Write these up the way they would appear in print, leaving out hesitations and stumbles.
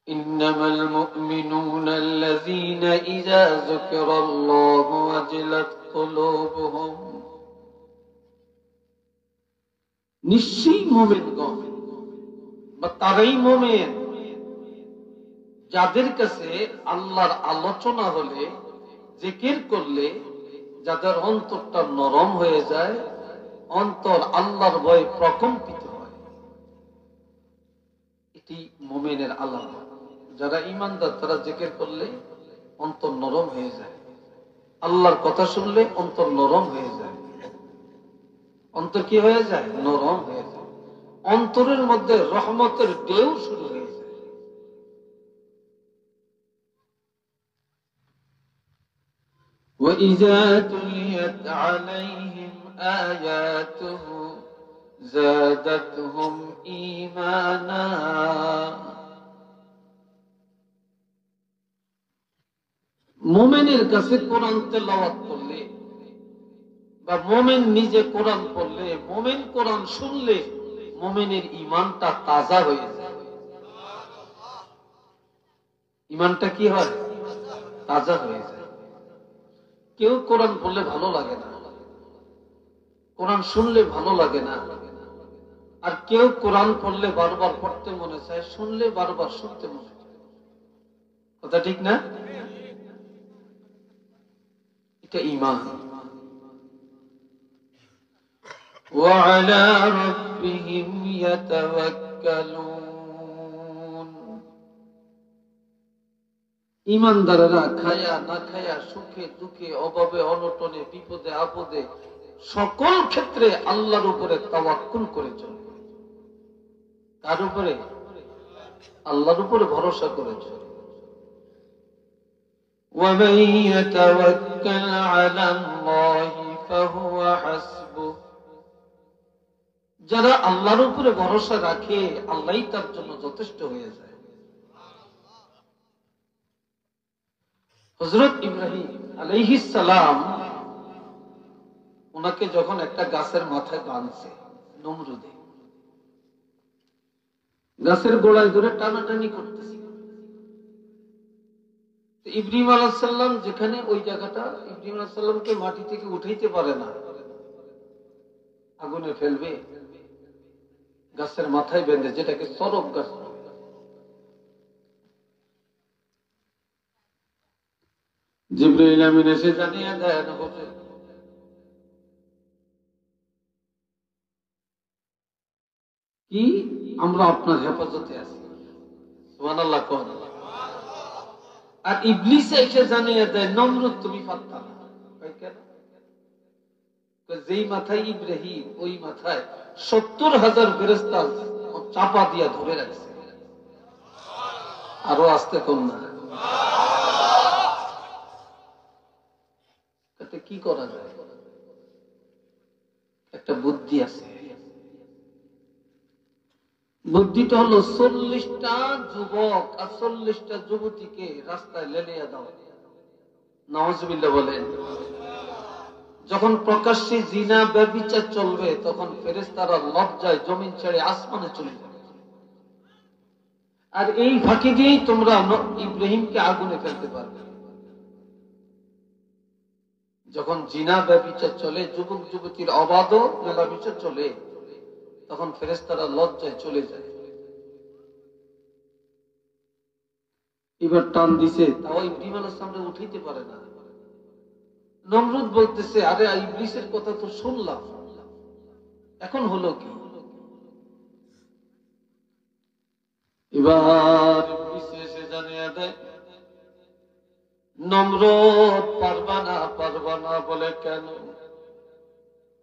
إنما المؤمنون الذين إذا ذكر الله وجلت قلوبهم নিশ্চয়ই মুমিনগণ বা তারাই মুমিন যাদের কাছে আল্লাহর আলোচনা হলে, জিকির করলে যাদের অন্তরটা নরম হয়ে যায়, অন্তর আল্লাহর ভয়ে প্রকম্পিত হয়। এটি মুমিনের আলামত। যারা ঈমানদার তারা জিকির করলে অন্তর নরম হয়ে যায়, আল্লাহর কথা শুনলে অন্তর নরম হয়ে যায়। অন্তর কি হয়ে যায়? নরম হয়ে যায়। অন্তরের মধ্যে রহমতের ঢেউ শুরু হয়ে যায়। وَإِذَا تُلِيَتْ عَلَيْهِمْ آيَاتُهُ زَادَتْهُمْ إِيمَانًا মুমিনের কাছে কোরআন তেলাওয়াত করলে বা মুমিন নিজে কোরআন পড়লে, মুমিন কোরআন শুনলে মুমিনের ঈমানটা তাজা হয়ে যায়। ঈমানটা কি হয়? তাজা হয়ে যায়। কেউ কোরআন পড়লে ভালো লাগে না, কোরআন শুনলে ভালো লাগে না। আর কেউ কোরআন পড়লে বারবার পড়তে মনে চায়, শুনলে বারবার শুনতে মনে চায়। কথা ঠিক না? এটা ঈমান। وعلى ربهم يتوكلون ঈমানদারেরা খায়া না খায়া, সুখে দুঃখে, অভাবে অনটনে, বিপদে আপদে সকল ক্ষেত্রে আল্লাহর উপরে তাওয়াক্কুল করে চলবে। কার উপরে? আল্লাহর উপরে ভরসা করে চলবে। ومن يتوكل على الله فهو حسبه যারা আল্লাহর উপরে ভরসা রাখে, আল্লাহই তার জন্য যথেষ্ট হয়ে যায়। হযরত ইব্রাহিম আলাইহিস সালাম, ওনাকে যখন একটা গাছের মাথায় বাঁধছে নমরুদে, গাছের গোড়ায় ধরে টানাটানি করতেছে। ইব্রাহিম আলাইহিস সালাম যেখানে, ওই জায়গাটা ইব্রাহিম আলাইহিস সালামকে মাটি থেকে উঠাইতে পারে না, আগুনে ফেলবে, গাছের মাথায় বেঁধে, যেটাকে সরব গাছ। জিবরাইল আমিন এসে জানিয়ে দেয়, কি আমরা আপনার হেফাজতে আছি। সুবহানাল্লাহ কোন। আর ইবলিস এসে জানিয়ে দেয়, নমরুদ তুমি পারতা না। কেন? যেই মাথায় ইব্রাহিম, ওই মাথায় 70,000 ফেরেশতা চাপা দিয়া ধরে রাখছে। আরো আসতে কম না। তাতে কি করা যায়? একটা বুদ্ধি আছে। বুদ্ধিটা হলো 40টা যুবক আর 40টা যুবতীকে রাস্তায় লেলিয়ে দাও। নাউজুবিল্লাহ বলেন। যখন প্রকাশ্যে জিনা ব্যভিচার চলবে, তখন ফেরেশতারা লজ্জায় জমিন ছেড়ে আসমানে চলে যাবে। আর এই ফাঁকি দিয়েই তোমরা ইব্রাহিমকে আগুনে ফেলতে পারবে। যখন জিনা ব্যভিচার চলে, যুবক যুবতীর অবাধ মেলামেশা চলে, তখন ফেরেশতারা লজ্জায় চলে যায়। এবার টান দিছে, তাও ইব্রাহিম আলাইহিস সালাম উঠাইতে পারে না। নমরুদ বলতেছে, আরে ইবলিসের কথা তো শুনলাম, এখন হলো কি? এবার ইবলিস এসে জানিয়ে দেয়, নমরুদ পারবা না বলে কেন?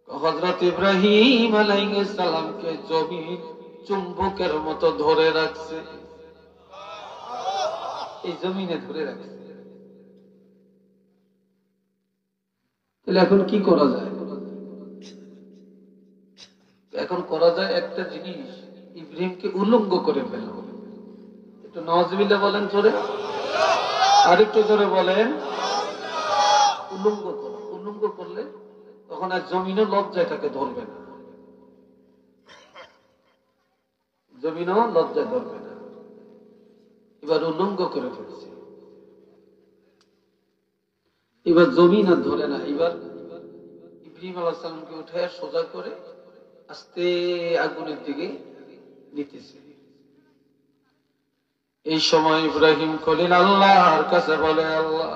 হযরত ইব্রাহিম আলাইহিস সালামকে জমিন চুম্বকের মতো ধরে রাখছে। এই জমিনে ধরে রাখছে। তাহলে এখন কি করা যায়? এখন করা যায় একটা জিনিস, ইব্রাহিমকে উলঙ্গ করে ফেলবো। একটু নাউজুবিল্লাহ বলেন জোরে, আরেকটু জোরে বলেন। উলঙ্গ করো। উলঙ্গ করলে তখন আর জমিনও লজ্জায় তাকে ধরবে না, জমিনও লজ্জায় ধরবে না। এবার উলঙ্গ করে ফেলছে, এবার জমিন আর ধরে না, এবার ইব্রাহিম আলাইহিস সালামকে উঠে সোজা করে আস্তে আগুনের দিকে নিতেছে। এই সময় ইব্রাহিম খলিল আল্লাহর কাছে বলে, আল্লাহ,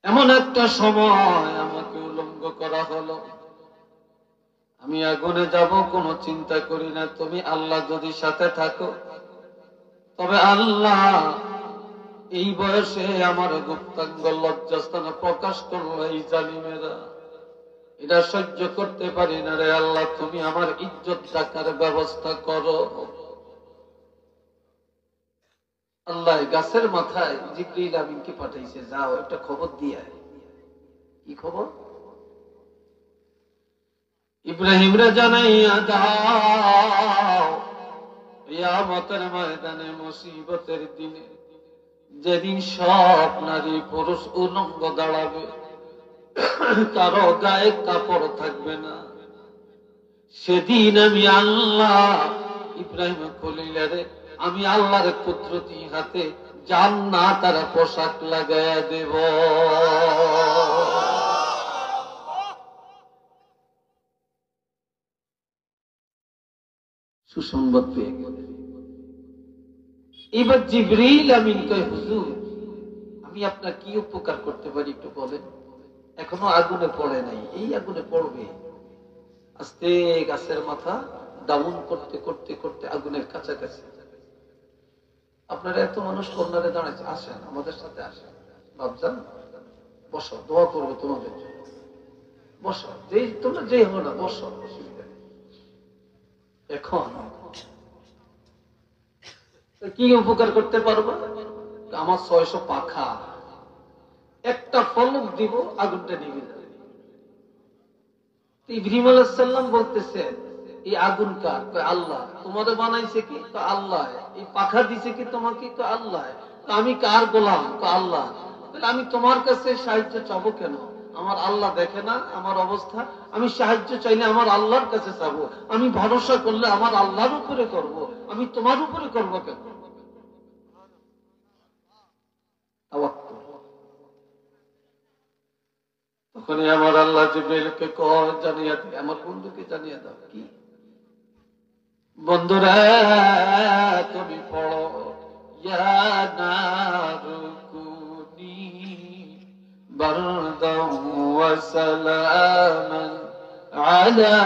এমন একটা সময় আমাকে উলঙ্গ করা হলো, আমি আগুনে যাব কোনো চিন্তা করি না, তুমি আল্লাহ যদি সাথে থাকো, তবে আল্লাহ এই বয়সে আমার গুপ্তাঙ্গ লজ্জাস্থানে প্রকাশ করলো, এই জালিমেরা এটা সহ্য করতে পারি না রে আল্লাহ, তুমি আমার ইজ্জত রাখার ব্যবস্থা করো। আল্লাহ গাছের মাথায় জিবরিল আমিনকে পাঠাইছে, যাও একটা খবর দিয়ে আয়। কি খবর? ইব্রাহিমরা জানাইয়া দাও, কিয়ামতের ময়দানে, মুসিবতের দিনে, যেদিন সব নারী পুরুষ উলঙ্গ দাঁড়াবে, কারো গায়ে কাপড় থাকবে না, সেদিন আমি আল্লাহ ইব্রাহিম খলিলারে, আমি আল্লাহর কুদরতি হাতে জান্নাত তারা পোশাক লাগাইয়া দেব। সুসংবাদ পেয়ে গেল। এবার জিবরিল আমিন কয়, হুজুর, আমি আপনার কি উপকার করতে পারি একটু বলেন। এখনো আগুনে পড়ে নাই, এই আগুনে পড়বে। আস্তে গাছের মাথা ডাউন করতে করতে করতে আগুনের কাছাকাছি। আপনারা এত মানুষ কর্নারে দাঁড়াচ্ছে, আসেন আমাদের সাথে, আসেন বাবজান, বসো, দোয়া করবো তোমাদের জন্য, বসো, যেই তোমরা যেই হো না, বসো, অসুবিধা নেই। এখন কি উপকার করতে পারবো? আমার 600 পাখা, একটা ফলক দিব, আগুনটা নিভে যাবে। ইব্রাহিম আলাইহিস সালাম বলতেছে, এই আগুন কার? আল্লাহ। তোমাদের বানাইছে কি? তো আল্লাহ। এই পাখা দিছে কি তোমাকে? তো আল্লাহ। আমি কার গোলাম? তো আল্লাহ। তাহলে আমি তোমার কাছে সাহায্য চাবো কেন? আমার আল্লাহ দেখে না আমার অবস্থা? আমি সাহায্য চাইলে আমার আল্লাহর কাছে চাবো, আমি ভরসা করলে আমার আল্লাহর উপরে করব, আমি তোমার উপরে করব কেন? তখন আমার আল্লাহ জিবরাইলকে কয়, জানিয়ে দিই, আমার বন্ধুকে জানিয়ে দাও। কি? বন্ধুরা তুমি পড়ো, ইয়া নারু কুনি বারদাও ওয়া সালামান আলা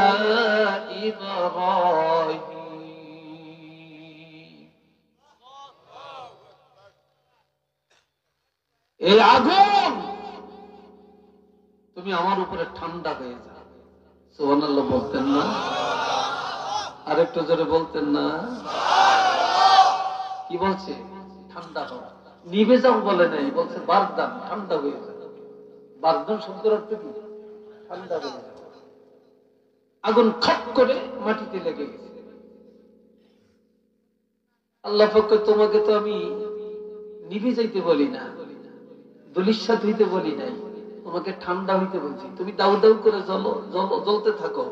ইব্রাহিম। এই আগুন তুমি আমার উপরে ঠান্ডা হয়ে যাও। সুবহানাল্লাহ বলতেন না? আরেকটু জোরে বলতেন না? কি বলছে? ঠান্ডা হও, নিভে যাও বলে নাই, বলছে বারদান, ঠান্ডা হয়ে যাও। বারদান শব্দের অর্থ কি? ঠান্ডা হয়ে যাও। আগুন খপ করে মাটিতে লেগে গেছে। আল্লাহ পক্ষে তোমাকে তো আমি নিভে যাইতে বলি না, দলিশাত হইতে বলি নাই, তোমাকে ঠান্ডা হইতে বলছি। তুমি দাউ দাউ করে জ্বলতে থাকো,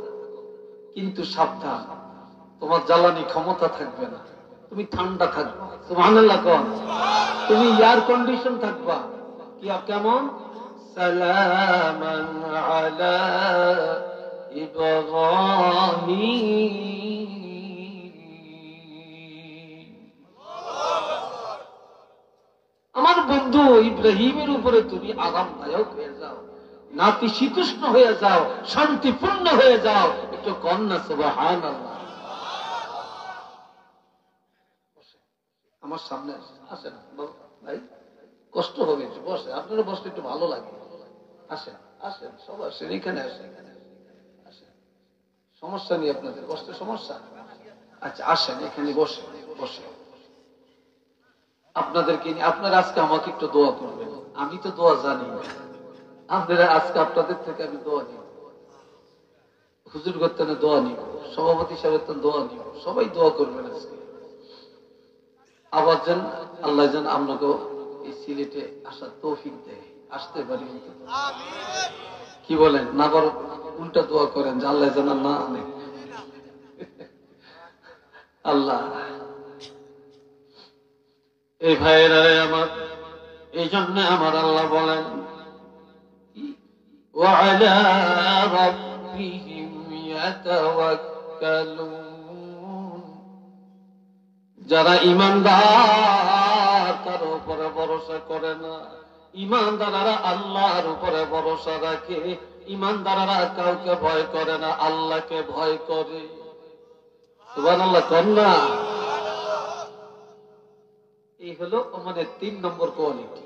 কিন্তু সাবধান, তোমার জ্বালানি ক্ষমতা থাকবে না, তুমি ঠান্ডা থাকবে। সুবহানাল্লাহ কোন? তুমি এয়ার কন্ডিশন থাকবা। কি কেমন? সালামান আলা ইব্রাহিম। আমার বন্ধু ইব্রাহিমের উপরে তুমি আরামদায়ক হয়ে যাও, নাতিশীতোষ্ণ হয়ে যাও, শান্তিপূর্ণ হয়ে যাও। একটু কন্যা সুবহানাল্লাহ। আমার সামনে আসেন ভাই, কষ্ট হবে, বসে, আপনারা বসলে একটু ভালো লাগে। আসেন আসেন, সব আসেন, এখানে আসেন, আসেন, সমস্যা নেই আপনাদের, বসতে সমস্যা? আচ্ছা আসেন, এখানে বসে বসে আপনাদেরকে নিয়ে, আপনারা আজকে আমাকে একটু দোয়া করবেন। আমি তো দোয়া জানি, আপনারা আজকে আপনাদের থেকে আমি দোয়া নিব, হুজুর করতে দোয়া নিব, সভাপতি সাহেবের তো দোয়া নিব, সবাই দোয়া করবেন আজকে। আবার যেন আল্লাহ যেন আপনাকে এই সিলেটে আসার তৌফিক দেয়, আসতে পারি। কি বলেন? না বড় উল্টা দোয়া করেন যে আল্লাহ যেন না আনে। আল্লাহ এই ভাইরা আমার, এই জন্য আমার আল্লাহ বলেন وعلى ربهم يتوكلون যারা ঈমানদার তার উপরে ভরসা করে না, ঈমানদাররা আল্লাহর উপরে ভরসা রাখে, ঈমানদাররা কাউকে ভয় করে না, আল্লাহকে ভয় করে। সুবহানাল্লাহ কন্যা। এই হলো আমাদের 3 নম্বর কোয়ালিটি।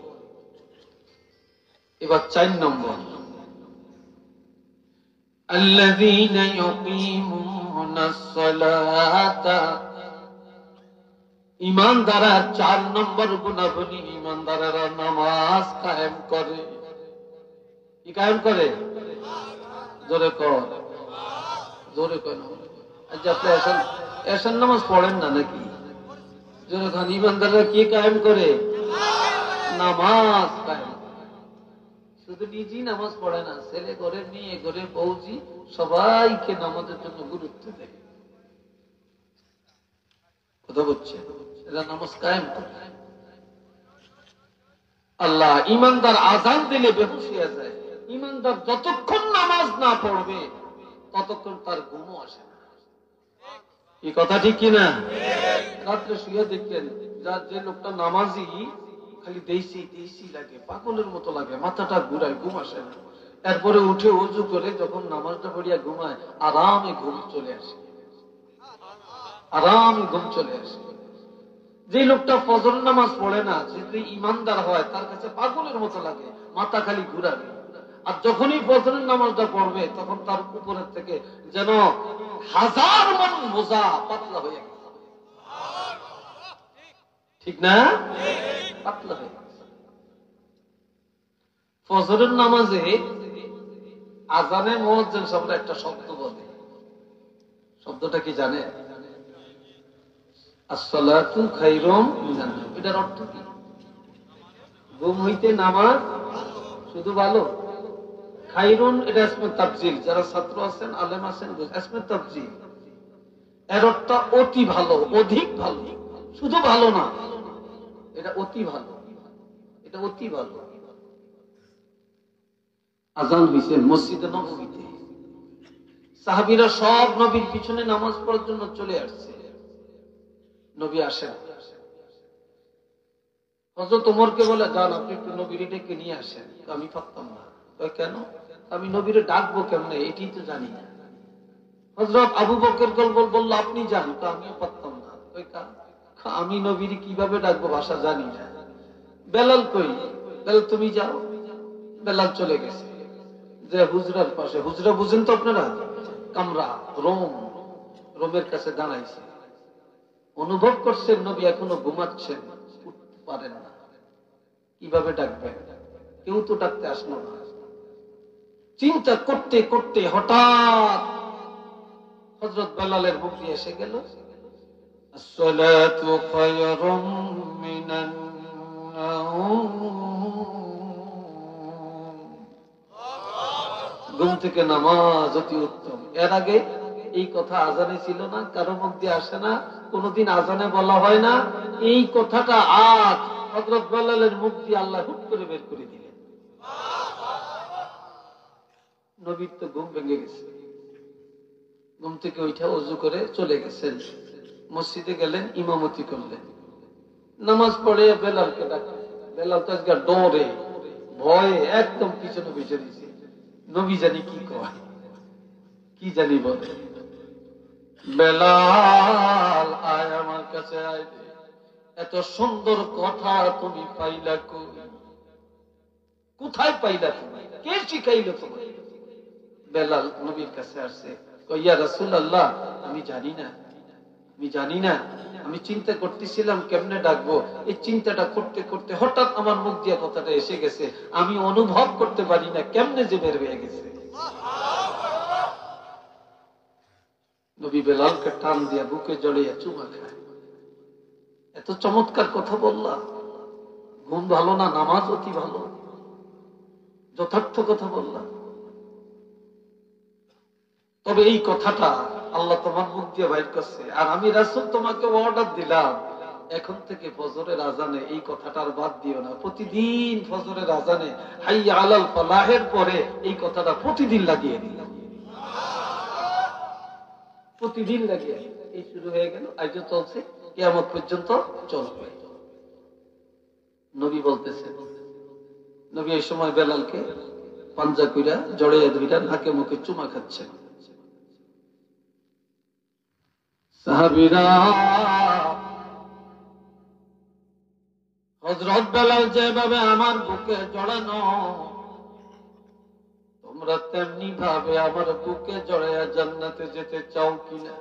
এবার 4 নম্বর, الذين يقيمون الصلاة। ঈমানদাররা 4 নম্বর গুণাবলী, ঈমানদাররা নামাজ কায়েম করে। কি কায়েম করে? জোরে কর, জোরে কর। আচ্ছা, আপনি এশার নামাজ পড়েন না নাকি? জোরে কর। ঈমানদাররা কি কায়েম করে? নামাজ কায়েম। শুধু নিজেই নামাজ পড়ে না, ছেলে ঘরে, মেয়ে ঘরে, বৌজি সবাইকে নামাজের জন্য গুরুত্ব দেয়। কথা বলছে, এরা নামাজ কায়েম করে। আল্লাহ ঈমানদার আযান দিলে বেহুশ হয়ে যায়। ঈমানদার যতক্ষণ নামাজ না পড়বে ততক্ষণ তার ঘুমও আসে না। এই কথা ঠিক কিনা? রাত্রে শুয়ে দেখবেন যে লোকটা নামাজি, খালি দেশি দেশি লাগে, পাগলের মতো লাগে, মাথাটা ঘুরায়, ঘুম আসে না। এরপরে উঠে ওযু করে যখন নামাজটা পড়িয়া ঘুমায়, আরামে ঘুম চলে আসে, আরামে ঘুম চলে আসে। যে লোকটা ফজর নামাজ পড়ে না, যদি ঈমানদার হয়, তার কাছে পাগলের মতো লাগে, মাথা খালি ঘুরাবে। আর যখনই ফজরের নামাজটা পড়বে তখন তার উপরের থেকে যেন 1000 মণ বোঝা পাতলা হয়ে গেছে। ঠিক না? পাতলা হয়ে গেছে। ফজরের নামাজে আযানে মুয়াজ্জিন শব্দ একটা শব্দ বলে। শব্দটা কি জানে? আসসালাতু খায়রুম মিনান নাওম। এটার অর্থ কি? ঘুম হইতে নামাজ শুধু ভালো। খায়রুন এটা ইসমে তাফজিল, যারা ছাত্র আছেন, আলেম আছেন, ইসমে তাফজিল। এর অর্থ অতি ভালো, অধিক ভালো, শুধু ভালো না, এটা অতি ভালো, এটা অতি ভালো। আযান হইছে মসজিদে নববীতে। সাহাবীরা সব নবীর পিছনে নামাজ পড়ার জন্য চলে আসছে। নবী আসেন। হযরত ওমরকে বলে, যান আপনি একটু নবীরে ডেকে নিয়ে আসেন। আমি পারতাম না। কেন? আমি নবীরে ডাকবো কেমনে এটাই তো জানি না। হযরত আবু বকর বলল, আপনি যান। আমিও পারতাম না। আমি নবীরে কিভাবে ডাকবো ভাষা জানি না। বেলাল কই? বেলাল তুমি যাও। বেলাল চলে গেছে যে হুজরার পাশে। হুজরা বুঝেন তো আপনারা? কামরা, রোমের কাছে দাঁড়াইছে। অনুভব করছেন নবী এখনো ঘুমাচ্ছেন, উঠতে পারেন না। কিভাবে ডাকবেন? কেউ তো ডাকতে আসলো না। চিন্তা করতে করতে হঠাৎ হযরত বেলালের মুখ দিয়ে এসে গেল, আসসালাতু খায়রুম মিনান নাওম। ঘুম থেকে নামাজ অতি উত্তম। এর আগে এই কথা আযানে ছিল না, কারো মুখ দিয়ে আসে না, কোনদিন আযানে বলা হয় না। এই কথাটা আজ হযরত বেলালের মুখ দিয়ে আল্লাহ হুট করে বের করে দিলেন। নবীর তো ঘুম ভেঙে গেছে। ঘুম থেকে উঠে ওযু করে চলে গেছেন, মসজিদে গেলেন, ইমামতি করলেন। নামাজ পড়ে বেলালকে ডাকলেন। বেলাল তো আজকে ডরে ভয়ে একদম পিছনে বসে দিয়েছে। নবী জানি কি কয়, কি জানি বলে। বেলাল আয় আমার কাছে আয়, এত সুন্দর কথা তুমি পাইলা কই? কোথায় পাইলা তুমি? কে শিখাইল তোমাকে? বেলাল নবীর কাছে আসছে, ইয়া রাসূলুল্লাহ, আমি জানি না, আমি জানি না, আমি চিন্তা করতেছিলাম কেমনে ডাকবো। এই চিন্তাটা করতে করতে হঠাৎ আমার মুখ দিয়ে কথাটা এসে গেছে, আমি অনুভব করতে পারি না কেমনে যে বের হয়ে গেছে। নবী বেলালকে টান দিয়া বুকে জড়িয়ে চুমা খায়। এত চমৎকার কথা বললাম। ঘুম ভালো না, নামাজ অতি ভালো, যথার্থ কথা বললাম। তবে এই কথাটা আল্লাহ তোমার মুখ দিয়ে বাইর করছে, আর আমি রাসূল তোমাকে অর্ডার দিলাম এখন থেকে ফজরের আজানে এই কথাটা আর বাদ দিও না। প্রতিদিন ফজরের আজানে হাইয়া আলাল ফালাহের পরে এই কথাটা প্রতিদিন লাগিয়ে দিল, প্রতিদিন লাগিয়ে। এই শুরু হয়ে গেল, আজও চলছে, কিয়ামত পর্যন্ত চলবে। নবী বলতেছে, নবী এই সময় বেলালকে পাঞ্জা কইরা জড়াইয়া ধইরা নাকে মুখে চুমা খাচ্ছেন। সাহাবীরা হযরত বেলাল যেভাবে আমার বুকে জড়ানো, তোমরা তেমনি ভাবে আমার বুকে জড়াইয়া জান্নাতে যেতে চাও কিনা?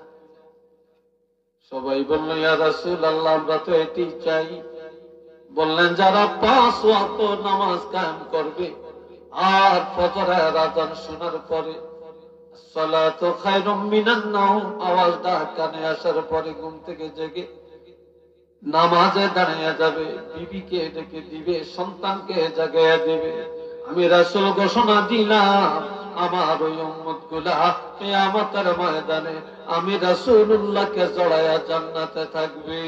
সবাই বলল, ইয়া রাসূলুল্লাহ, আমরা তো এটি চাই। বললেন, যারা 5 ওয়াক্ত নামাজ কায়েম করবে আর ফজরের আযান শোনার পরে সালাতু খায়রুম মিনান নাওম আওয়াজটা কানে আসার পরে ঘুম থেকে জেগে নামাজে দাঁড়িয়ে যাবে, বিবিকে ডেকে দিবে, সন্তানকে জাগাইয়া দিবে। আমি রাসূল ঘোষণা দিলাম, আমার ওই উম্মতগুলা কিয়ামতের ময়দানে আমি রাসূলুল্লাহকে জড়ায়া জান্নাতে থাকবে।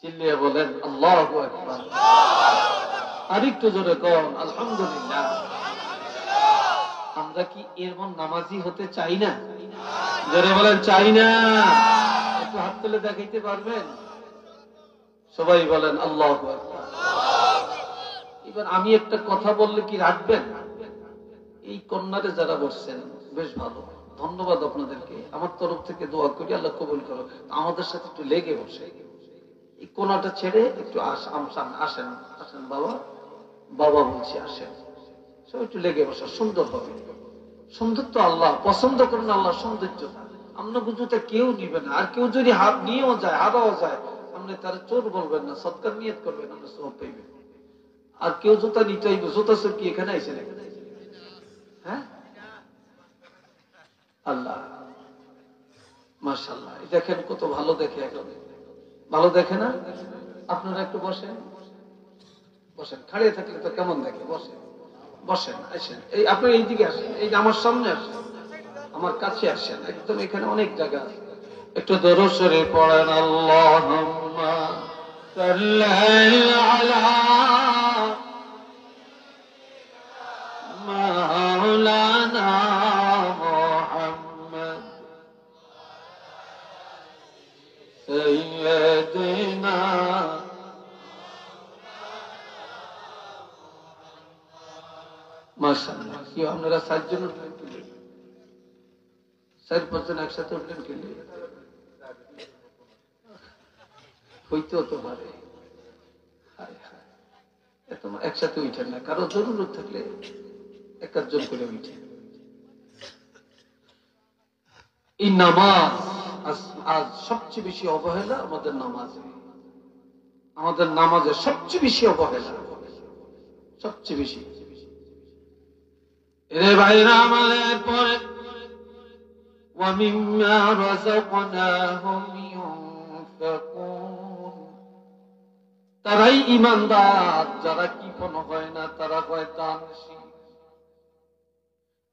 চিল্লিয়ে বলেন আল্লাহু আকবার। আরেকটু জোরে কোন আলহামদুলিল্লাহ। আমরা কি এরকম নামাজি হতে চাই না? জোরে বলেন চাই না। একটু হাত তুলে দেখাইতে পারবেন? সবাই বলেন আল্লাহু আকবার। এবার আমি একটা কথা বললে কি রাখবেন? এই কন্যারে যারা বসছেন বেশ ভালো, ধন্যবাদ আপনাদেরকে। আমার তরফ থেকে দোয়া করি আল্লাহ কবুল করো। আমাদের সাথে একটু লেগে বসে, এই কোনাটা ছেড়ে একটু আসেন, আসেন বাবা, বাবা বলছি আসেন। সব একটু লেগে বসা, সুন্দর হবে। সৌন্দর্য আল্লাহ পছন্দ করেন, আল্লাহ সৌন্দর্যতা। আমরা বুঝতে কেউ নিবে না, আর কেউ যদি হাত নিয়েও যায়, হারাও যায়, আপনি তার চোর বলবেন না, সৎকার নিয়ত করবেন, আমরা সব পাইবেন। আর কেউ জুতা নিতে হইবে, জুতা সব কি এখানে আইসে নাকি? হ্যাঁ, আল্লাহ মাশাআল্লাহ, দেখেন কত ভালো দেখে, এখন ভালো দেখে না? আপনারা একটু বসেন, বসেন। খাড়িয়ে থাকলে তো কেমন দেখে, বসেন, বসেন, আসেন। এই আপনি এইদিকে আসেন, এই যে আমার সামনে আসেন, আমার কাছে আসেন, একদম এখানে অনেক জায়গা আছে। একটু দরুদ শরীফ পড়েন। আল্লাহুম্মা সাল্লি আলা মাওলানা মুহাম্মদ সাইয়্যিদিনা। মাশাআল্লাহ, কি আপনারা 7 জন উঠলেন? 4-5 জন একসাথে উঠলেন কিনলে হইতেও তো পারে। একসাথে উঠেন না, কারো জরুরত থাকলে একজন করে উঠে। এই নামাজ আজ সবচেয়ে বেশি অবহেলা আমাদের নামাজে, আমাদের নামাজে সবচেয়ে বেশি অবহেলা, সবচেয়ে বেশি। রে ভাইরা, আমাদের পরে وَمِمَّا رَزَقْنَاهُمْ يُنْفِقُونَ। তারাই ঈমানদার যারা কৃপণ হয় না, তারা হয় দানশীল।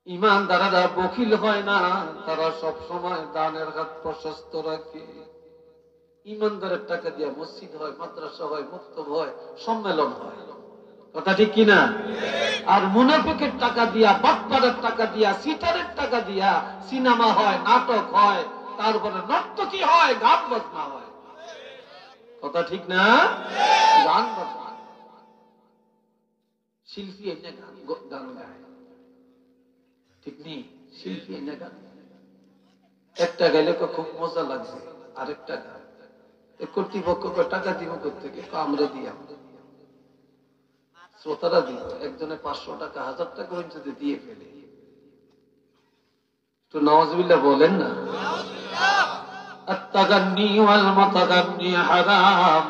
ঈমানদাররা বখিল হয় না, তারা সব সময় দানের হাত প্রশস্ত রাখে। ঈমানদারের টাকা দিয়ে মসজিদ হয়, মাদ্রাসা হয়, মক্তব হয়, সম্মেলন হয়, কথা ঠিক কিনা? আর মুনাফিকের টাকা দিয়া, বাটপারের টাকা দিয়া, সিটারের টাকা দিয়া সিনেমা হয়, নাটক হয়, তারপরে নর্তকী হয়, গান বাজনা হয়, কথা ঠিক না? গান বাজনা, শিল্পী এনে গান গায়, ঠিক নেই? শিল্পী এনে গান, একটা গাইলে খুব মজা লাগছে, আরেকটা গান কর্তৃপক্ষ টাকা দিব থেকে, আমরা দিই, শ্রোতারা দিব, একজনে 500 টাকা 1000 টাকা যদি দিয়ে ফেলে, তো নাউজুবিল্লাহ বলেন না? আত-তাগান্নি ওয়াল মুতাগান্নি হারাম।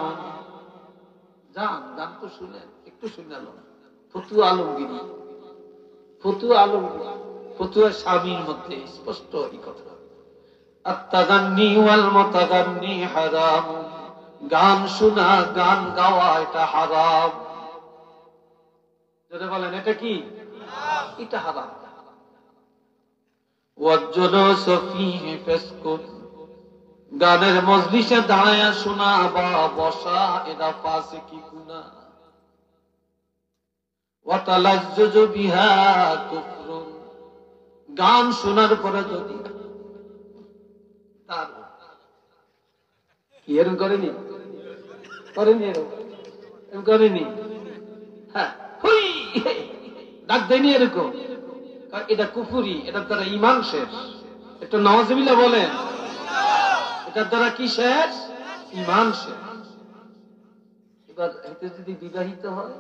জান গান তো শুনেন, একটু শুনালো। ফতুয়া আলমগিরি, ফতুয়া আলমগিরি, ফতুয়া স্বামীর মধ্যে স্পষ্ট এই কথা। আত-তাগান্নি ওয়াল মুতাগান্নি হারাম। গান শোনা, গান গাওয়া এটা হারাম। যদি বলেন এটা কি? এটা হারাম। ওয়াজ্জুলুসু ফীহি ফিসকুন। গানের মজলিসে দাঁড়ায়া শোনা বা বসা এটা ফাসিকি গুনাহ। ওয়া তালাজ্জুজু বিহা কুফরুন, গান শোনার পরে যদি তার কি এরকম করেনি এরকম করেনি, হ্যাঁ হুই ডাক দেয়নি এরকম, এটা কুফরি, এটার দ্বারা ঈমান শেষ। একটু নাউযুবিল্লাহ বলেন, এটার দ্বারা কি শেষ? ঈমান শেষ। এবার এতে যদি বিবাহিত হয়,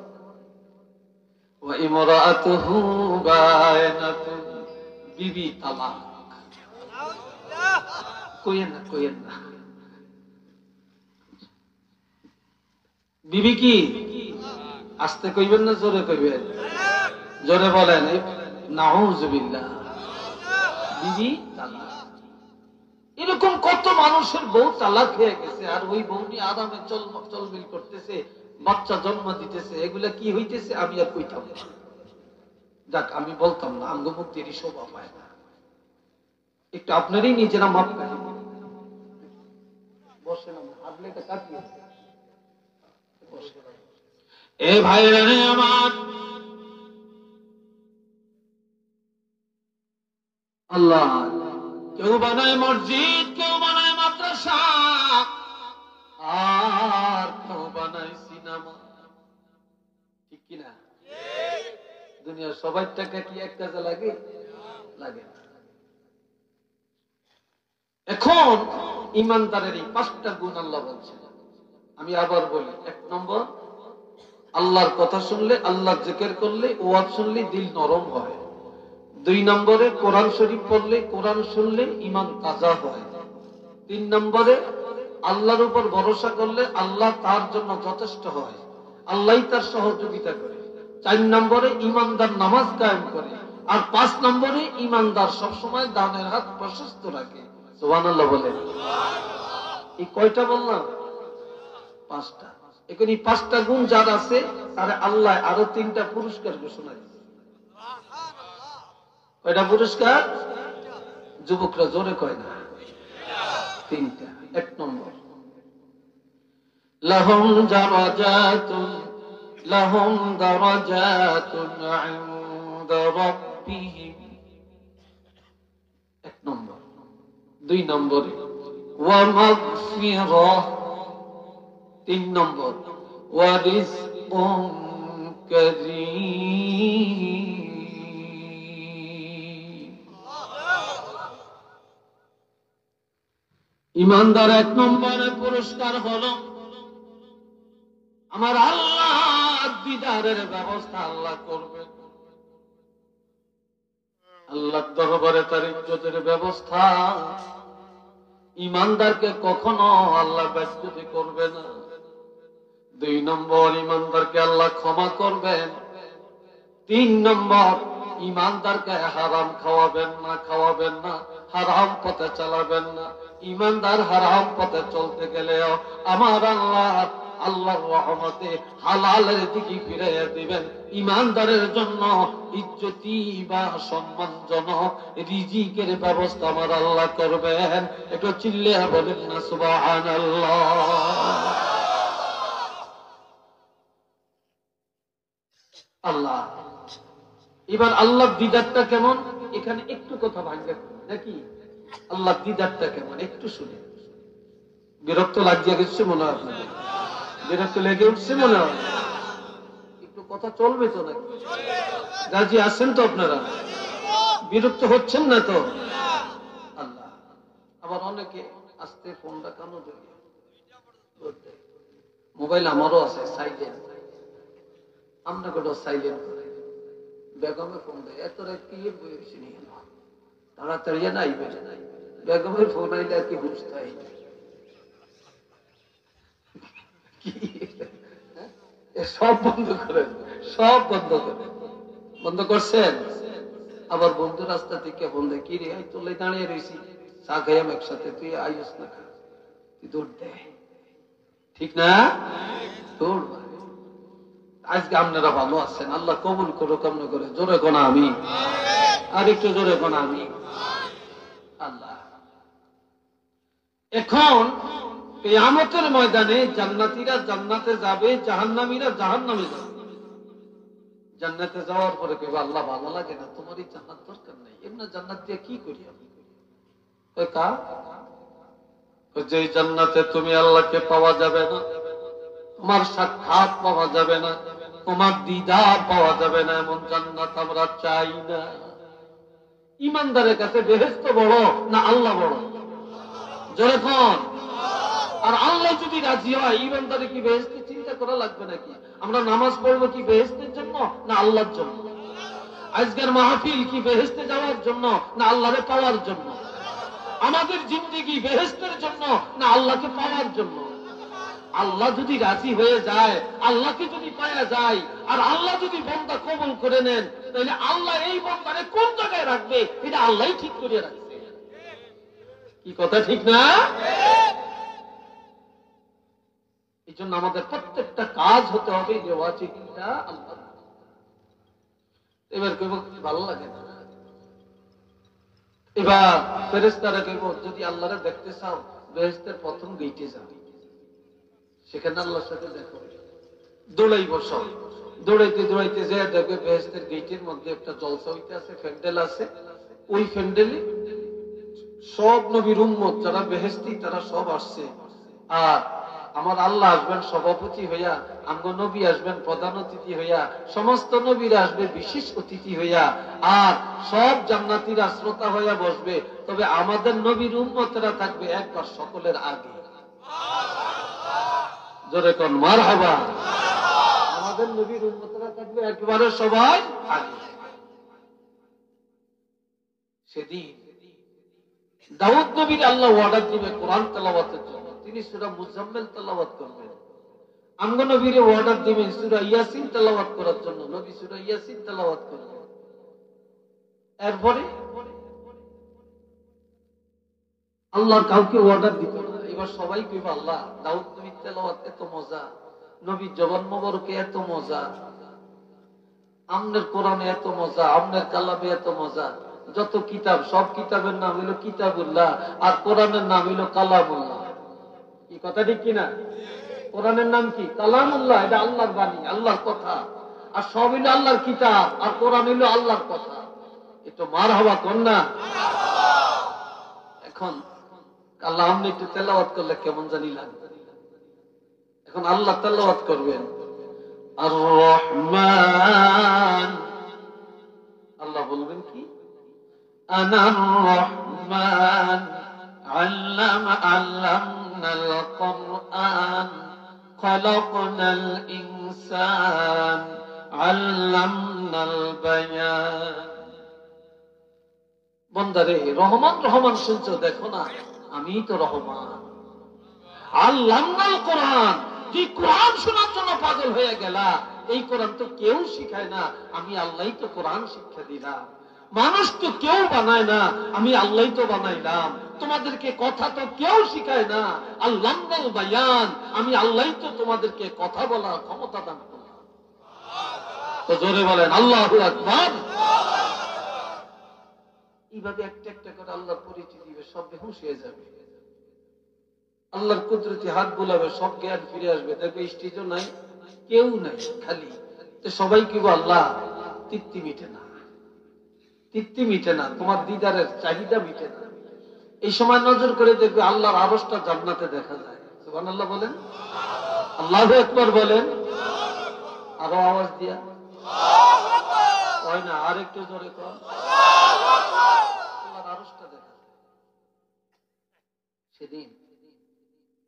ওয়া ইমরাআতুহু বায়নাতুন, বিবি তালাক, কইেন না বিবি কি আস্তে কইবেন না জোরে কইবেন? জোরে বলেন নাউযুবিল্লাহ। বিবি তালাক। এরকম কত মানুষের বউ তালাক হয়ে গেছে, আর ওই বউ নিয়ে আরামে চলমিল করতেছে, বাচ্চা জন্ম দিতেছে। এগুলা কি হইতেছে আমি আর কইতাম না, যাক আমি বলতাম না, আমগো মুক্তিরই শোভা পায় না। একটু আপনারই নিজেরা মাপ করেন। বসেন, হাতলে এটা কাটিয়ে এ ভাইরা আমার, আল্লাহ কেউ বানায় মসজিদ, কেউ বানায় মাদ্রাসা, আর কেউ বানায় সিনেমা, ঠিক কিনা? দুনিয়ার সবার টাকা কি এক কাজে লাগে? লাগে না। এখন ইমানদারের এই 5টা গুণ আল্লাহ বলছেন। আমি আবার বলি, 1 নম্বর, আল্লাহর কথা শুনলে, আল্লাহর জিকির করলে, ওয়াজ শুনলে দিল নরম হয়। 2 নম্বরে, কোরআন শরীফ পড়লে, কোরআন শুনলে ঈমান তাজা হয়। 3 নম্বরে, আল্লাহর উপর ভরসা করলে আল্লাহ তার জন্য যথেষ্ট হয়, আল্লাহই তার সহযোগিতা করে। 4 নম্বরে, ঈমানদার নামাজ কায়েম করে। আর 5 নম্বরে, ঈমানদার সবসময় দানের হাত প্রশস্ত রাখে। সুবহানাল্লাহ বলেন। এই কয়টা বললাম? 5টা। এখন এই 5টা গুণ যার আছে, তার আল্লাহ আরো 3টা পুরস্কার ঘোষণা দিয়েছে। কয়টা পুরস্কার? যুবকরা জোরে কয় না। 3টা। 1 নম্বর, লাহুম দারাজাতুন ইনদা রাব্বিহিম, 1 নম্বর। 2 নম্বরে, ওয়া মাগফিরাহ। 3 নম্বর, ওয়া রিজকুন কারীম। ঈমানদার 1 নম্বরে পুরস্কার হলো আমার আল্লাহ দিদারের ব্যবস্থা আল্লাহ করবেন। আল্লাহর দরবারে তার ইজ্জতের ব্যবস্থা। ঈমানদারকে কখনো আল্লাহ বেজ্জতি করবে না। 2 নম্বর, ঈমানদারকে আল্লাহ ক্ষমা করবেন। 3 নম্বর, ঈমানদারকে হারাম খাওয়াবেন না, হারাম পথে চালাবেন না। ঈমানদার হারাম পথে চলতে গেলেও আমার আল্লাহর রহমতে হালালের দিকে ফিরাইয়া দিবেন। ঈমানদারের জন্য ইজ্জতি বা সম্মানজনক রিজিকের ব্যবস্থা আমার আল্লাহ করবেন। একটু চিল্লিয়া বলেন না সুবহানাল্লাহ। আল্লাহ, এবার আল্লাহর দিদারটা কেমন, এখানে একটু কথা ভাঙবে নাকি? আল্লাহর দিদারটা কেমন একটু শুনে। বিরক্ত লাগিয়ে গেছে মনে হয় আপনাদের? বিরক্ত লেগে উঠছে মনে হয়? একটু কথা চলবে তো নাকি? রাজি আছেন তো আপনারা? বিরক্ত হচ্ছেন না তো? আল্লাহ, আবার অনেকে আস্তে ফোনটা কেন জড়িয়ে, মোবাইল আমারও আছে সাইলেন্ট, আমরা কোথাও সাইলেন্ট করে বেগমে ফোন দেয়, এত রাত কি বসে নিয়ে তাড়াতাড়ি নাই বেড়ে নাই, বেগমের ফোন আইলে আর কি বুঝতে হয় সব বন্ধ করেন, সব বন্ধ করেন। বন্ধ করছেন? আবার বন্ধু রাস্তা থেকে ফোন দেয়, কি রে তোলে দাঁড়িয়ে রয়েছি, চা খাইয়াম একসাথে, তুই আইস না, তুই দৌড় দেয়, ঠিক না? দৌড়। আজকে আপনারা ভালো আছেন, আল্লাহ কবুল করো, কেমন করে জোরে কোনা আমি, আর একটু জোরে কোনা আমি। আল্লাহ, এখন কিয়ামতের ময়দানে জান্নাতীরা জান্নাতে যাবে, জাহান্নামীরা জাহান্নামে যাবে। জান্নাতে যাওয়ার পরে কেউ আল্লাহ ভালো লাগে না, তোমার এই জান্নাত দরকার নেই, এমনি জান্নাত দিয়ে কি করি আমি? যে জান্নাতে তুমি আল্লাহকে পাওয়া যাবে না, তোমার সাক্ষাৎ পাওয়া যাবে না, তোমার দিদার পাওয়া যাবে না, এমন জান্নাত আমরা চাই না। ইমানদারের কাছে বেহেশত বড় না আল্লাহ বড়? যখন আর আল্লাহ যদি রাজি হয়, ইমানদারে কি বেহেশতে চিন্তা করা লাগবে নাকি? আমরা নামাজ পড়বো কি বেহেশতের জন্য না আল্লাহর জন্য? আজকের মাহফিল কি বেহেশতে যাওয়ার জন্য না আল্লাহরে পাওয়ার জন্য? আমাদের জিন্দেগি বেহেশতের জন্য না আল্লাহকে পাওয়ার জন্য? আল্লাহ যদি রাজি হয়ে যায়, আল্লাহকে যদি পাওয়া যায়, আর আল্লাহ যদি বান্দা কবুল করে নেন, তাহলে আল্লাহ এই বান্দারে কোন জায়গায় রাখবে এটা আল্লাহই ঠিক করে রাখছে। কি কথা ঠিক না? এই জন্য আমাদের প্রত্যেকটা কাজ হতে হবে যে ওয়াজিবটা আল্লাহ। এবার কেউ ভালো লাগে না, এবার ফেরেশতারা কেউ যদি আল্লাহরে দেখতে চাও, বেহেশতের প্রথম গেটে যাও, সেখানে আল্লাহর সাথে দেখো, দৌড়াই বসো, দৌড়াইতে দৌড়াইতে যে দেখবে বেহেশতের গেটের মধ্যে একটা জলসা হইতে আছে, প্যান্ডেল আছে, ওই প্যান্ডেলে সব নবীর উম্মত যারা বেহেশতি তারা সব আসছে। আর আমার আল্লাহ আসবেন সভাপতি হইয়া, আঙ্গ নবী আসবেন প্রধান অতিথি হইয়া, সমস্ত নবীরা আসবে বিশেষ অতিথি হইয়া, আর সব জান্নাতীরা শ্রোতা হইয়া বসবে। তবে আমাদের নবীর উম্মতেরা থাকবে একবার সকলের আগে। জোরে কোন মারহাবা। আমাদের নবীর উম্মতেরা থাকবে একবারে সবাই আগে। সেদিন দাউদ নবীর আল্লাহ অর্ডার দিবে কোরআন তেলাওয়াতের জন্য, তিনি সূরা মুজাম্মিল তেলাওয়াত করবেন। আঙ্গ নবীর অর্ডার দিবেন সূরা ইয়াসিন তেলাওয়াত করার জন্য, নবী সূরা ইয়াসিন তেলাওয়াত করবেন। এরপরে আল্লাহ কাউকে অর্ডার দিত না, এবার সবাই কইবে আল্লাহ দাউদ নবীর তেলাওয়াত এত মজা, নবীর জবান মোবারকে এত মজা, আমনের কোরআনে এত মজা, আমনের কালামে এত মজা। যত কিতাব সব কিতাবের নাম হইল কিতাবুল্লাহ, আর কোরআনের নাম হইল কালামুল্লাহ। কি কথা ঠিক কিনা? কোরআনের নাম কি? কালামুল্লাহ, এটা আল্লাহর বাণী, আল্লাহর কথা। আর সব হইল আল্লাহর কিতাব, আর কোরআন হইল আল্লাহর কথা। এটা মারহাবা কোন না? এখন আল্লাহ আপনি একটু তেলাওয়াত করলে কেমন জানি লাগবে। এখন আল্লাহ তেলাওয়াত করবেন আর রহমান, আল্লাহ বলবেন কি? আনার রহমান আল্লামাল কুরআন খলাকনাল ইনসান আল্লামনাল বায়ান। বন্দারে রহমান রহমান শুনছো, দেখো না আমি তো রহমান। আল্লামনাল কোরআন, তুই কোরআন শোনার জন্য পাগল হয়ে গেলা, এই কোরআন তো কেউ শিখায় না, আমি আল্লাহই তো কোরআন শিক্ষা দিলাম। মানুষ তো কেউ বানায় না, আমি আল্লাহই তো বানাইলাম। তোমাদেরকে কথা তো কেউ শিখায় না, আল্লামনাল বায়ান, আমি আল্লাহই তো তোমাদেরকে কথা বলার ক্ষমতা দান করলাম। তো জোরে বলেন আল্লাহু আকবার। এইভাবে একটা একটা করে আল্লাহর পরিচয় দিবে, সব বেহুশ হয়ে যাবে। আল্লাহর কুদরতি হাত বুলাবে, সব জ্ঞান ফিরে আসবে। দেখবে স্টেজও নাই, কেউ নাই, খালি। তো সবাই কি আল্লাহ তৃপ্তি মিটে না, তৃপ্তি মিটে না, তোমার দিদারের চাহিদা মিটে না। এই সময় নজর করে দেখবে আল্লাহর আরশটা জান্নাতে দেখা যায়। সুবহানাল্লাহ বলেন, আল্লাহু আকবার বলেন, আরো আওয়াজ দিয়া হয় না, আর একটু জোরে কর। আল্লাহর আরশটা দেখা যায়। সেদিন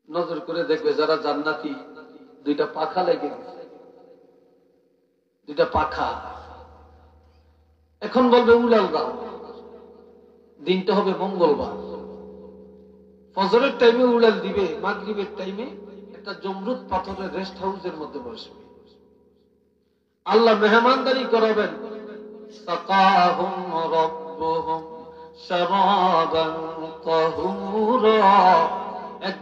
নজর করে দেখবে যারা জান্নাতি, দুইটা পাখা লেগে গেছে, দুইটা পাখা। এখন বলবে উলাল দাও, দিনটা হবে মঙ্গলবার, ফজরের টাইমে উলাল দিবে, মাগরিবের টাইমে একটা জমরুদ পাথরের রেস্ট হাউসের মধ্যে বসবে। আল্লাহ মেহমানদারি করাবেন। সাকাহুম রাব্বুহুম শারাবান তাহুরা, এক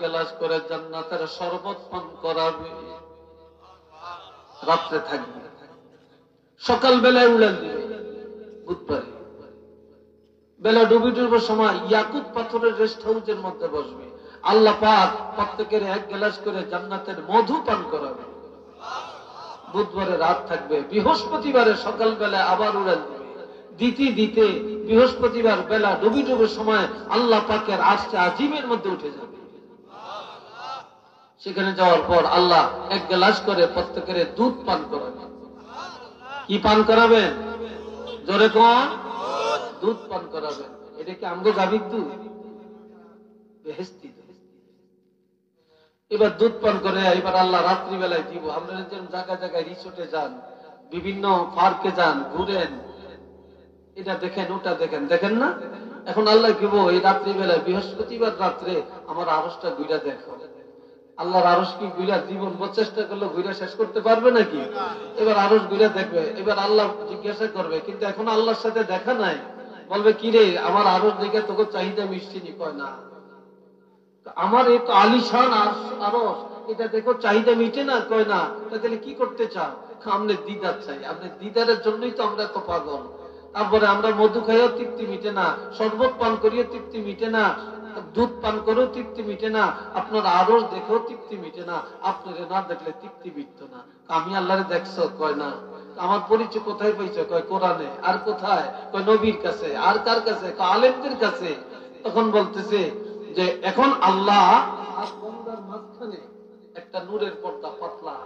গ্লাস করে জান্নাতের শরবত পান করাবে। রাত্রে থাকবে, সকাল বেলায় উড়াল দিবে। বুধবারে বেলা ডুবি ডুবার সময় ইয়াকুত পাথরের রেস্ট হাউসের মধ্যে বসবে। আল্লাহ পাক প্রত্যেকের এক গ্লাস করে জান্নাতের মধু পান করাবে। বুধবারে রাত থাকবে, বৃহস্পতিবারে সকালবেলা আবার উড়াল দিবে। দিতে দিতে বৃহস্পতিবার বেলা ডুবি ডুবের সময় আল্লাহ পাকের আরশে আজিমের মধ্যে উঠে যাবে। সেখানে যাওয়ার পর আল্লাহ এক গ্লাস করে প্রত্যেকের দুধ পান করাবেন। কি পান করাবেন? জোরে কোন? দুধ পান করাবেন। এটা কি আমগো গাভীর দুধ? বেহেশতি দুধ। এবার দুধ পান করে এবার আল্লাহ রাত্রিবেলায় দিব। আপনারা যেমন জায়গায় জায়গায় রিসোর্টে যান, বিভিন্ন পার্কে যান, ঘুরেন, এটা দেখেন ওটা দেখেন, দেখেন না? এখন আল্লাহ দিব এই রাত্রিবেলায় বৃহস্পতিবার রাত্রে আমার আরশটা ঘুরা দেখো। আল্লাহর আরশ কি ঘুরা জীবন চেষ্টা করলে ঘুরা শেষ করতে পারবে নাকি? এবার আরশ ঘুরা দেখবে। এবার আল্লাহ জিজ্ঞাসা করবে, কিন্তু এখন আল্লাহর সাথে দেখা নাই। বলবে কি রে, আমার আরশ দেখে তোকে চাহিদা মিষ্টি নি? কয় না, আমার এই তো আলিশান আরশ, এটা দেখো চাহিদা মিটে না। কয় না, তাহলে কি করতে চাও? আপনি দিদার চাই। আপনি দিদারের জন্যই তো আমরা তো পাগল। তারপরে আমরা মধু খাইও তৃপ্তি মিটে না, শরবত পান করিও তৃপ্তি মিটে না, দুধ পান করেও তৃপ্তি মিটে না, আপনার আরশ দেখেও তৃপ্তি মিটে না, আপনারে না দেখলে তৃপ্তি মিটত না। আমি আল্লাহরে দেখছো? কয় না। আমার পরিচয় কোথায় পাইছো? কয় কোরআনে। আর কোথায়? কয় নবীর কাছে। আর কার কাছে? কয় আলেমদের কাছে। তখন বলতেছে যে এখন আল্লাহ আর বান্দার মাঝখানে একটা নূরের পর্দা পাতলা,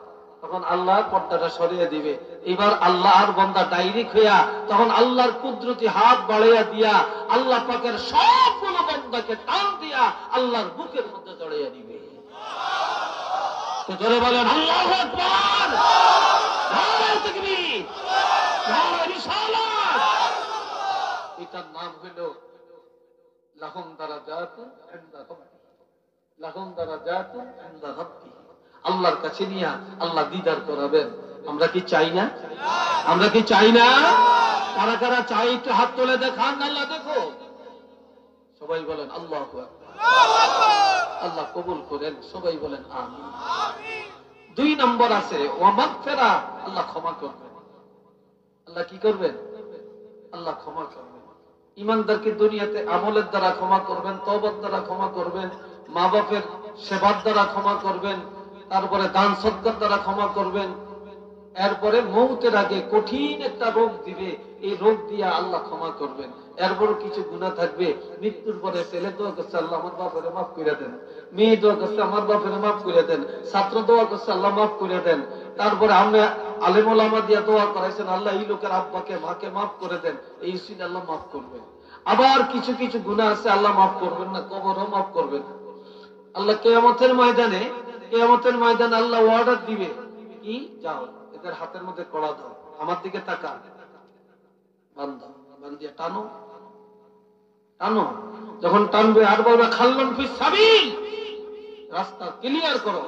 তখন আল্লাহর পর্দাটা সরিয়ে দিবে। এবার আল্লাহ আর বান্দা ডাইরেক্ট হইয়া তখন আল্লাহর কুদরতি হাত বাড়াইয়া দিয়া আল্লাহ পাকের সবগুলো বান্দাকে টান দিয়া আল্লাহর বুকের মধ্যে জড়াইয়া দিবে। তো জোরে বলেন আল্লাহু আকবার, নারে তাকবীর, নারে রিসালাত। এটার নাম হলো লাহুম দারাজাতুন ইনদা রাব্বিহিম, লাহুম দারাজাতুন ইনদা রাব্বিহিম। আল্লাহর কাছে নিয়ে আল্লাহ দিদার করাবেন। আমরা কি চাই না? আমরা কি চাই না? কারা কারা চাই একটু হাত তুলে দেখান। আল্লাহ দেখো, সবাই বলেন আল্লাহু আকবার। আল্লাহ কবুল করেন। সবাই বলেন আমিন। দুই নম্বর আছে ওয়া মাগফিরা, আল্লাহ ক্ষমা করবেন। আল্লাহ কি করবেন? আল্লাহ ক্ষমা করবেন। ইমানদারকে দুনিয়াতে আমলের দ্বারা ক্ষমা করবেন, তওবার দ্বারা ক্ষমা করবেন, মা বাপের সেবার দ্বারা ক্ষমা করবেন, তারপরে দান সদকার দ্বারা ক্ষমা করবেন। এরপরে মৌতের আগে কঠিন একটা রোগ দিবে, এই রোগ দিয়ে আল্লাহ ক্ষমা করবেন। এরপরও কিছু গুনাহ থাকবে। মৃত্যুর পরে ছেলে দোয়া করছে, আল্লাহ আমার বাপের মাফ করে দেন। মেয়ে দোয়া করছে, আমার বাপের মাফ করে দেন। ছাত্র দোয়া করছে, আল্লাহ মাফ করে দেন। তারপরে আমরা আলেম ওলামা দিয়ে দোয়া করাইছেন, আল্লাহ এই লোকের আব্বাকে মাকে মাফ করে দেন। এই উচিত আল্লাহ মাফ করবেন। আবার কিছু কিছু গুনাহ আছে আল্লাহ মাফ করবেন না, কবরও মাফ করবেন। আল্লাহ কিয়ামতের ময়দানে আল্লাহ অর্ডার দিবে, কি যাও এদের হাতের মধ্যে কড়া দাও, আমার দিকে তাকা, বান্দা বান্দিয়া টানো টানো। যখন টানবে আর বলবে খাল্লান ফিস সাবিল, রাস্তা ক্লিয়ার করো।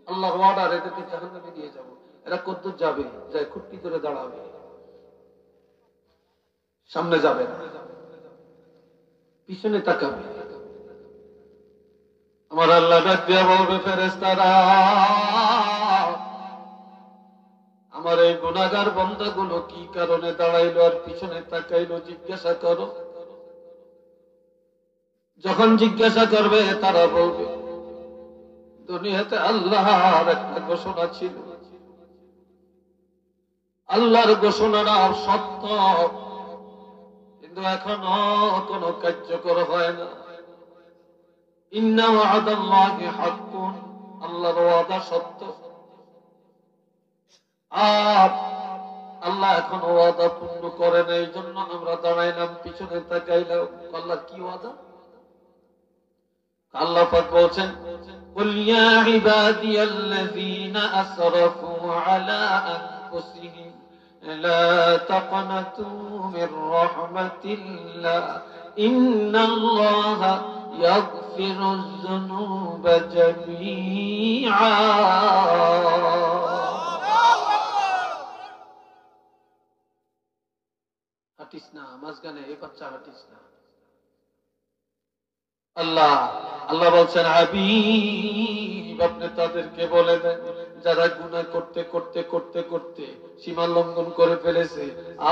আল্লাহর অর্ডার, এদেরকে জাহান্নামে নিয়ে যাবো। এরা কদ্দুর যাবে? যায় খুঁটি করে দাঁড়াবে, সামনে যাবে না, পিছনে তাকাবে। আমার আল্লাহ ডাক দিয়া বলবে, ফেরেশতারা আমার এই গুনাহগার বান্দাগুলো কি কারণে দাঁড়াইলো আর পিছনে তাকাইলো, জিজ্ঞাসা করো। যখন জিজ্ঞাসা করবে তারা বলবে, দুনিয়াতে আল্লাহর একটা ঘোষণা ছিল, আল্লাহর ঘোষণাটা সত্য, কিন্তু এখনো কোনো কার্যকর হয় না। ইন্না ওয়াদাল্লাহি হাক্কুন, আল্লাহর ওয়াদা সত্য, আর আল্লাহ এখন ওয়াদা পূর্ণ করে না। এই জন্য আমরা দাঁড়াইলাম, পিছনে তাকাইলাম। আল্লাহ কি ওয়াদা? আল্লাহ পাক বলছেন, কুল ইয়া ইবাদিয়াল্লাযীনা আসরাফু আলা আনফুসিহিম লা তাকনাতু মির রাহমাতিল্লাহ ইন্নাল্লাহা ইয়াগফিরুয যুনুবা জামিআ। হাঁটিস না মাঝখানে, এই বাচ্চা হাঁটিস না। আল্লাহ বলছেন, হাবিব আপনি তাদেরকে বলে দেন যারা গুনাহ করতে করতে করতে করতে সীমা লঙ্ঘন করে ফেলেছে,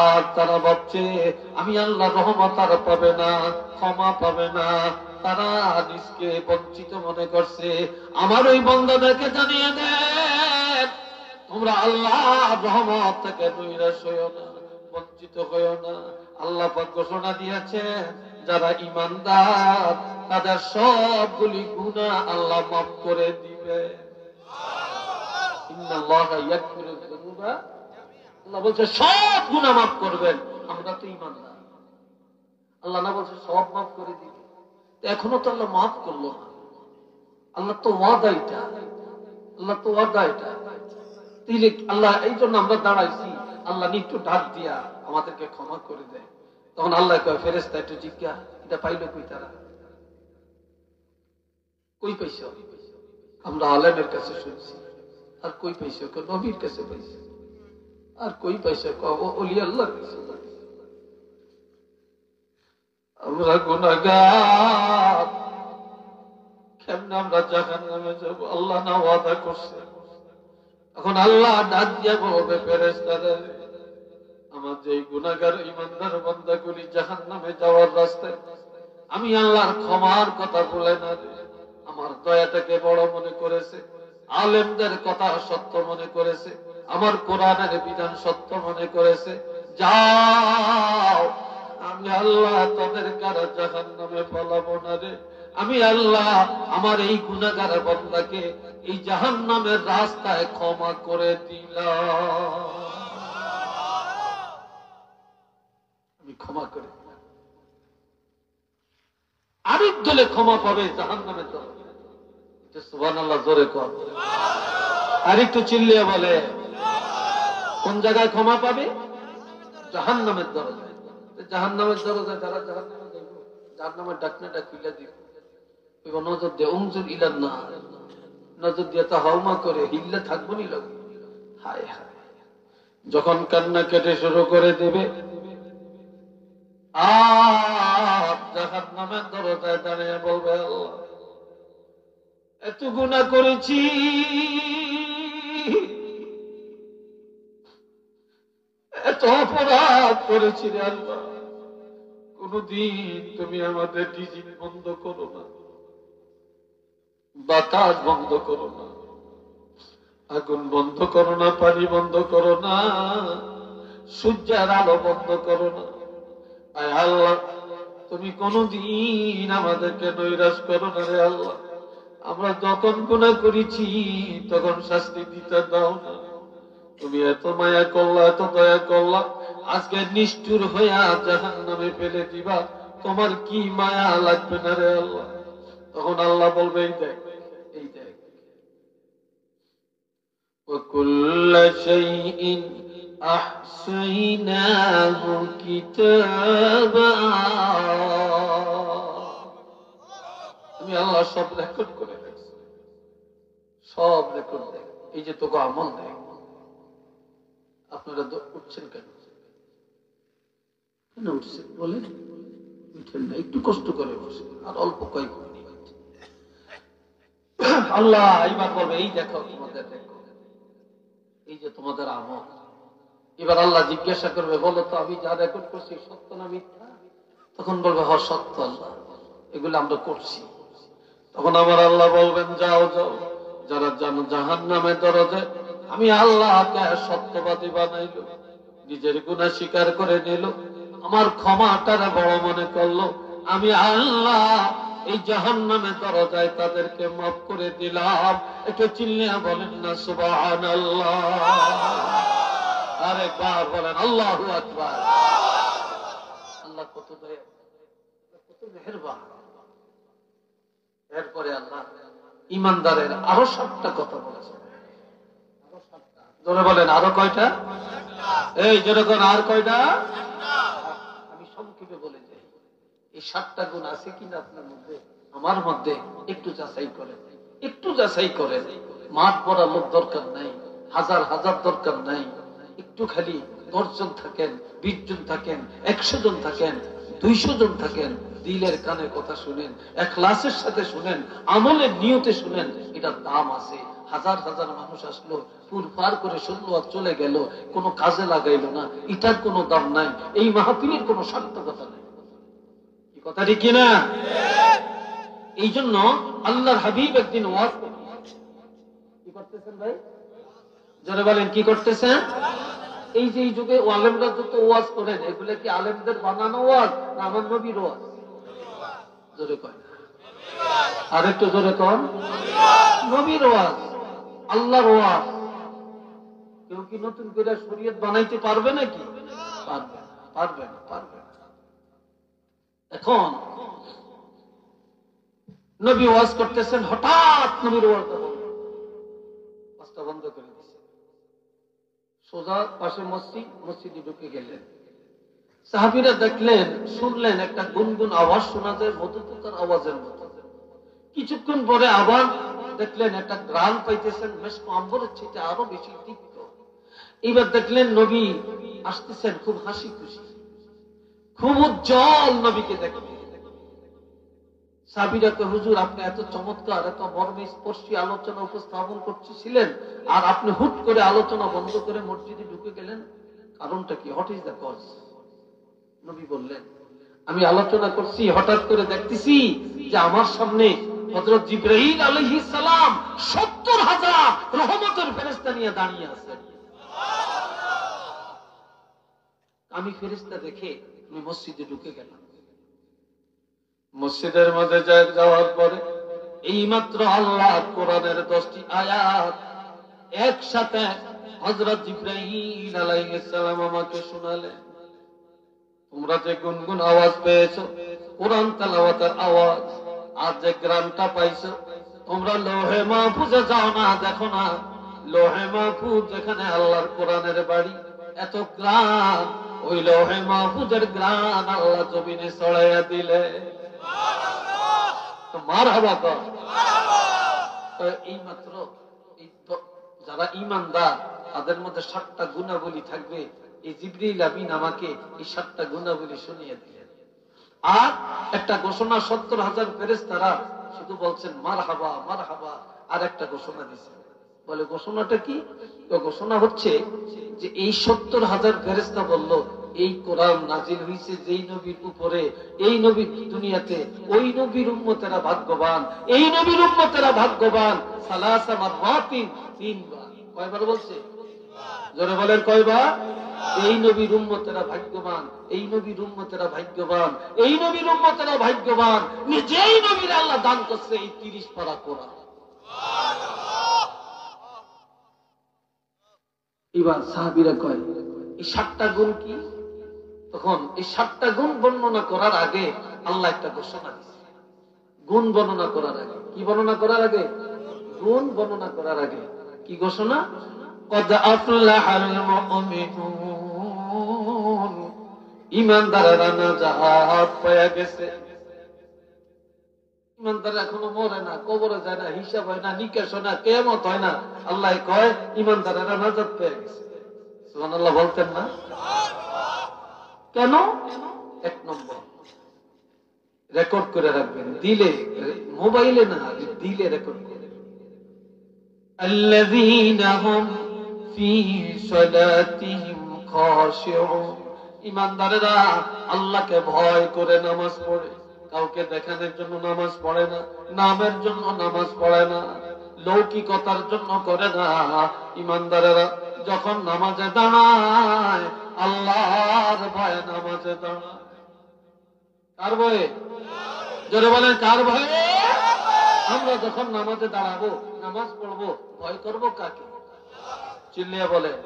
আর তারা ভাবছে আমি আল্লাহ রহমত আর পাবে না, ক্ষমা পাবে না, তারা নিজকে বঞ্চিত মনে করছে, আমার ওই বান্দাদেরকে জানিয়ে দেন তোমরা আল্লাহ রহমত থেকে নৈরাশ হইও না, বঞ্চিত হইও না। আল্লাহ পাক ঘোষণা দিয়েছেন যারা ঈমানদার তাদের সবগুলি গুনাহ আল্লাহ মাফ করে দিবে। ইন্নাল্লাহা ইয়াগফিরুয যুনুবা, আল্লাহ বলছে সব গুনাহ মাফ করবেন। আমরা তো ঈমানদার, আল্লাহ না বলছে সব মাফ করে দিবে, এখনো তো আল্লাহ মাফ করলো না। আল্লাহ তো ওয়াদা এটা, আল্লাহ তো ওয়াদা এটা। আল্লাহ এই জন্য আমরা দাঁড়াইছি, আল্লাহ একটু ডাক দিয়া আমাদেরকে ক্ষমা করে দেয়। তখন আল্লাহ কয় ফেরেশতা একটু জিজ্ঞাসা, এটা পাইলো কই, তারা কই পাইছো? আমরা আলেমের কাছে শুনছি। আর কই পাইছো? নবীর কাছে পাইছি। আর কই পাইছো? ওলি আল্লাহর কাছে। আমরা গুনাহগার, কেমনে আমরা জাহান্নামে যাব? আল্লাহ না ওয়াদা করছে। এখন আল্লাহ ডাক দিয়া বলবে ফেরেশতাদের, আমার যে গুনাহগার ঈমানদার বান্দাগুলি জাহান্নামে যাওয়ার রাস্তায় আমি আল্লাহর ক্ষমার কথা বলে না, আমার দয়াটাকে বড় মনে করেছে, আলেমদের কথা সত্য মনে করেছে, আমার কোরআনের বিধান সত্য মনে করেছে, যাও আমি আল্লাহ তাদের কারা জাহান্নামে ফলাবো না রে। আমি আল্লাহ আমার এই গুনাহগার বান্দাকে এই জাহান্নামের রাস্তায় ক্ষমা করে দিলাম, আমি ক্ষমা করে দিলাম। আরেক দলে ক্ষমা পাবে জাহান্নামের দল। সুবহানাল্লাহ, জোরে কর, আরেকটু চিল্লিয়ে বলে কোন জায়গায় ক্ষমা পাবে? জাহান্নামের দরজায়। জাহান্নামের দরজায় যারা জাহান্নামে যাইব, জাহান্নামের ডাকনাটা খুলে দিব, নজর দিয়ে উমজুর ইলান না, নজর দিয়ে তা হাওমা করে হিল্লে থাকবো নি লোক। হায় হায়, যখন কান্না কেটে শুরু করে দেবে আর জাহান্নামের দরজায় দাঁড়িয়ে বলবে আল্লাহ এত গুনাহ করেছি, এত অপরাধ করেছি রে আল্লাহ, কোনদিন তুমি আমাদের ডিজিট বন্ধ করো না, বাতাস বন্ধ করো না, আগুন বন্ধ করো না, পানি বন্ধ করো না, সূর্যের আলো বন্ধ করো না। আয় আল্লাহ তুমি কোনদিন আমাদেরকে নৈরাশ করো না রে আল্লাহ, আমরা যখন গুনাহ করেছি তখন শাস্তি দিতে দাও না। তুমি এত মায়া করলা, এত দয়া করলা, আজকে নিষ্ঠুর হইয়া জাহান্নামে ফেলে দিবা, তোমার কি মায়া লাগবে না রে আল্লাহ? তখন আল্লাহ বলবে এই দেখ, এই দেখ, وَكُلَّ شَيْءٍ أَحْصَيْنَاهُ كِتَابًا, আমি আল্লাহ সব রেকর্ড করে রাখছি, সব রেকর্ড দেখ। এই যে তোকে আমল দেখ, আপনারা উঠছেন কেন? কেন উঠছেন বলেন? উঠেন না, একটু কষ্ট করে বসে, আর অল্প কয়েক মিনিট। আল্লাহ এবার বলবে এই দেখো তোমাদের, দেখো এই যে তোমাদের আমল। এবার আল্লাহ জিজ্ঞাসা করবে বলো তো আমি যা রেকর্ড করছি সত্য না মিথ্যা? তখন বলবে হ সত্য আল্লাহ, এগুলো আমরা করছি। তখন আমার আল্লাহ বলবেন যাও যাও, যারা জাহান্নামের দরজায় আমি আল্লাহকে সত্যবাদী বানাইল, নিজের গুনাহ স্বীকার করে নিল, আমার ক্ষমাটারে বড় মনে করলো, আমি আল্লাহ এই জাহান্নামের দরজায় তাদেরকে মাফ করে দিলাম। একটু চিল্লিয়া বলেন না সুবহানাল্লাহ, আরেকবার বলেন আল্লাহু আকবার। আল্লাহ কত দয়া, কত মেহেরবান। এরপরে আল্লাহ ঈমানদারের আরো 7টা কথা বলেছেন। জোরে বলেন আরো কয়টা? এই যেরকম আর কয়টা? আমি সংক্ষেপে বলে যাই, এই 7টা গুণ আছে কিনা আপনার মধ্যে, আমার মধ্যে, একটু যাচাই করেন, একটু যাচাই করেন। মাঠ ভরা লোক দরকার নাই, হাজার হাজার দরকার নাই, একটু খালি 10 জন থাকেন, 20 জন থাকেন, 100 জন থাকেন, 200 জন থাকেন, দিলের কানে কথা শুনেন, ইখলাসের সাথে শুনেন, আমলের নিয়তে শুনেন, এটার দাম আছে। হাজার হাজার মানুষ আসলো, পুরপার করে শুনলো আর চলে গেল, কোনো কাজে লাগাইলো না, এটার কোনো দাম নাই। এই মাহফিলের কোনো সার্থকতা নাই। কি কথা ঠিক কিনা? এই জন্য আল্লাহর হাবিব একদিন ওয়াজ কি করতেছেন ভাই? যারা বলেন কি করতেছেন? এই যে এই যুগে আলেমরা যত ওয়াজ করেন, এগুলো কি আলেমদের বানানো ওয়াজ না আমার নবীর ওয়াজ? জোরে কয়, আর একটু জোরে কন। নবীর ওয়াজ, আল্লাহর ওয়াজ। কেউ কি নতুন করে শরীয়ত বানাইতে পারবে নাকি? পারবে না, পারবে না, পারবে না। এখন নবী ওয়াজ করতেছেন, হঠাৎ নবীর ওয়াজটা বন্ধ করে দিচ্ছে। সোজা পাশে মসজিদ, মসজিদে ঢুকে গেলেন। সাহাবীরা দেখলেন, শুনলেন একটা গুনগুন আওয়াজ শোনা যায়, মধুপুকার আওয়াজের মতো। কিছুক্ষণ পরে আবার দেখলেন একটা গ্রাম পাইতেছেন, মেশক আম্বরের চেয়ে আরো বেশি তীক্ষ্ণ। এবার দেখলেন নবী আসতেছেন, খুব হাসি খুশি, খুব উজ্জ্বল নবীকে দেখলেন। সাহাবীরা তো, হুজুর আপনি এত চমৎকার, এত মর্মে স্পর্শী আলোচনা উপস্থাপন করতেছিলেন, আর আপনি হুট করে আলোচনা বন্ধ করে মসজিদে ঢুকে গেলেন, কারণটা কি? What is the cause? নবী বললেন, আমি আলোচনা করছি, হঠাৎ করে দেখতেছি যে আমার সামনে হযরত জিবরাইল আলাইহিস সালাম ৭০,০০০ রহমতের ফেরেশতা নিয়ে দাঁড়িয়ে আছে। আমি ফেরেশতা দেখে আমি মসজিদে ঢুকে গেলাম। মসজিদের মধ্যে যাওয়ার পরে এইমাত্র আল্লাহ কোরআনের 10টি আয়াত একসাথে হযরত জিবরাইল আলাইহিস সালাম আমাকে শোনালেন। তোমরা যে গুনগুন আওয়াজ পেয়েছো, কোরআন তেলাওয়াতের আওয়াজ, আর যে গ্রামটা পাইছো, তোমরা লৌহে মাহফুজে যাও না, দেখো না লৌহে মাহফুজ যেখানে আল্লাহর কোরআনের বাড়ি, এত গ্রাম, ওই লৌহে মাহফুজের গ্রাম আল্লাহ জমিনে ছড়াইয়া দিলে। মারহাবা কর। এই মাত্র যারা ঈমানদার তাদের মধ্যে 7টা গুণাবলী থাকবে। এই জিবরিল আমিন আমাকে এই 7টা গুণাবলী শুনিয়ে দিলেন। আর একটা ঘোষণা, ৭০,০০০ ফেরেশতারা শুধু বলছেন মারহাবা মারহাবা। আর একটা ঘোষণা দিচ্ছেন, বলে ঘোষণাটা কি? তো ঘোষণা হচ্ছে যে এই ৭০,০০০ ফেরেশতা বলল, এই কোরআন নাজিল হয়েছে যেই নবীর উপরে, এই নবীর দুনিয়াতে, ওই নবীর উম্মতেরা ভাগ্যবান, এই নবীর উম্মতেরা ভাগ্যবান। সালাসা মাররাতিন, 3 বার। কয়বার বলছে? জোরে বলেন কয়বার? এই নবীর উম্মতেরা ভাগ্যবান, এই নবীর উম্মতেরা ভাগ্যবান, এই নবীর উম্মতেরা ভাগ্যবান। নিজেই নবীর আল্লাহ দান করছে এই 30 পারা কোরআন। এবার সাহাবীরা কয়, এই 7টা গুণ কি? তখন এই 7টা গুণ বর্ণনা করার আগে আল্লাহ একটা ঘোষণা দিচ্ছে। গুণ বর্ণনা করার আগে কি বর্ণনা করার আগে? গুণ বর্ণনা করার আগে কি ঘোষণা? কদ আফলাহাল মুমিনুন, ঈমানদাররা নাজাত পেয়ে গেছে। ঈমানদার এখনো মরে না, কবরে যায় না, হিসাব হয় না, নিকাশ হয় না, কিয়ামত হয় না, আল্লাহ কয় ঈমানদাররা নাজাত পেয়ে গেছে। সুবহানাল্লাহ বলতেন না? কেন? 1 নম্বর, রেকর্ড করে রাখবেন দিলে, মোবাইলে না, দিলে রেকর্ড করে। আল্লাযীনা হুম ফী সালাতিহিম খাশিউন, ঈমানদাররা আল্লাহকে ভয় করে নামাজ পড়ে, কাউকে দেখানোর জন্য নামাজ পড়ে না, নামের জন্য নামাজ পড়ে না, লৌকিকতার জন্য করে না। ঈমানদাররা যখন নামাজে দাঁড়ায় আল্লাহর ভয়ে নামাজে দাঁড়ায়। কার ভয়ে? জোরে বলেন কার ভয়ে? আমরা যখন নামাজে দাঁড়াবো, নামাজ পড়বো, ভয় করবো কাকে? চিল্লিয়া বলেন।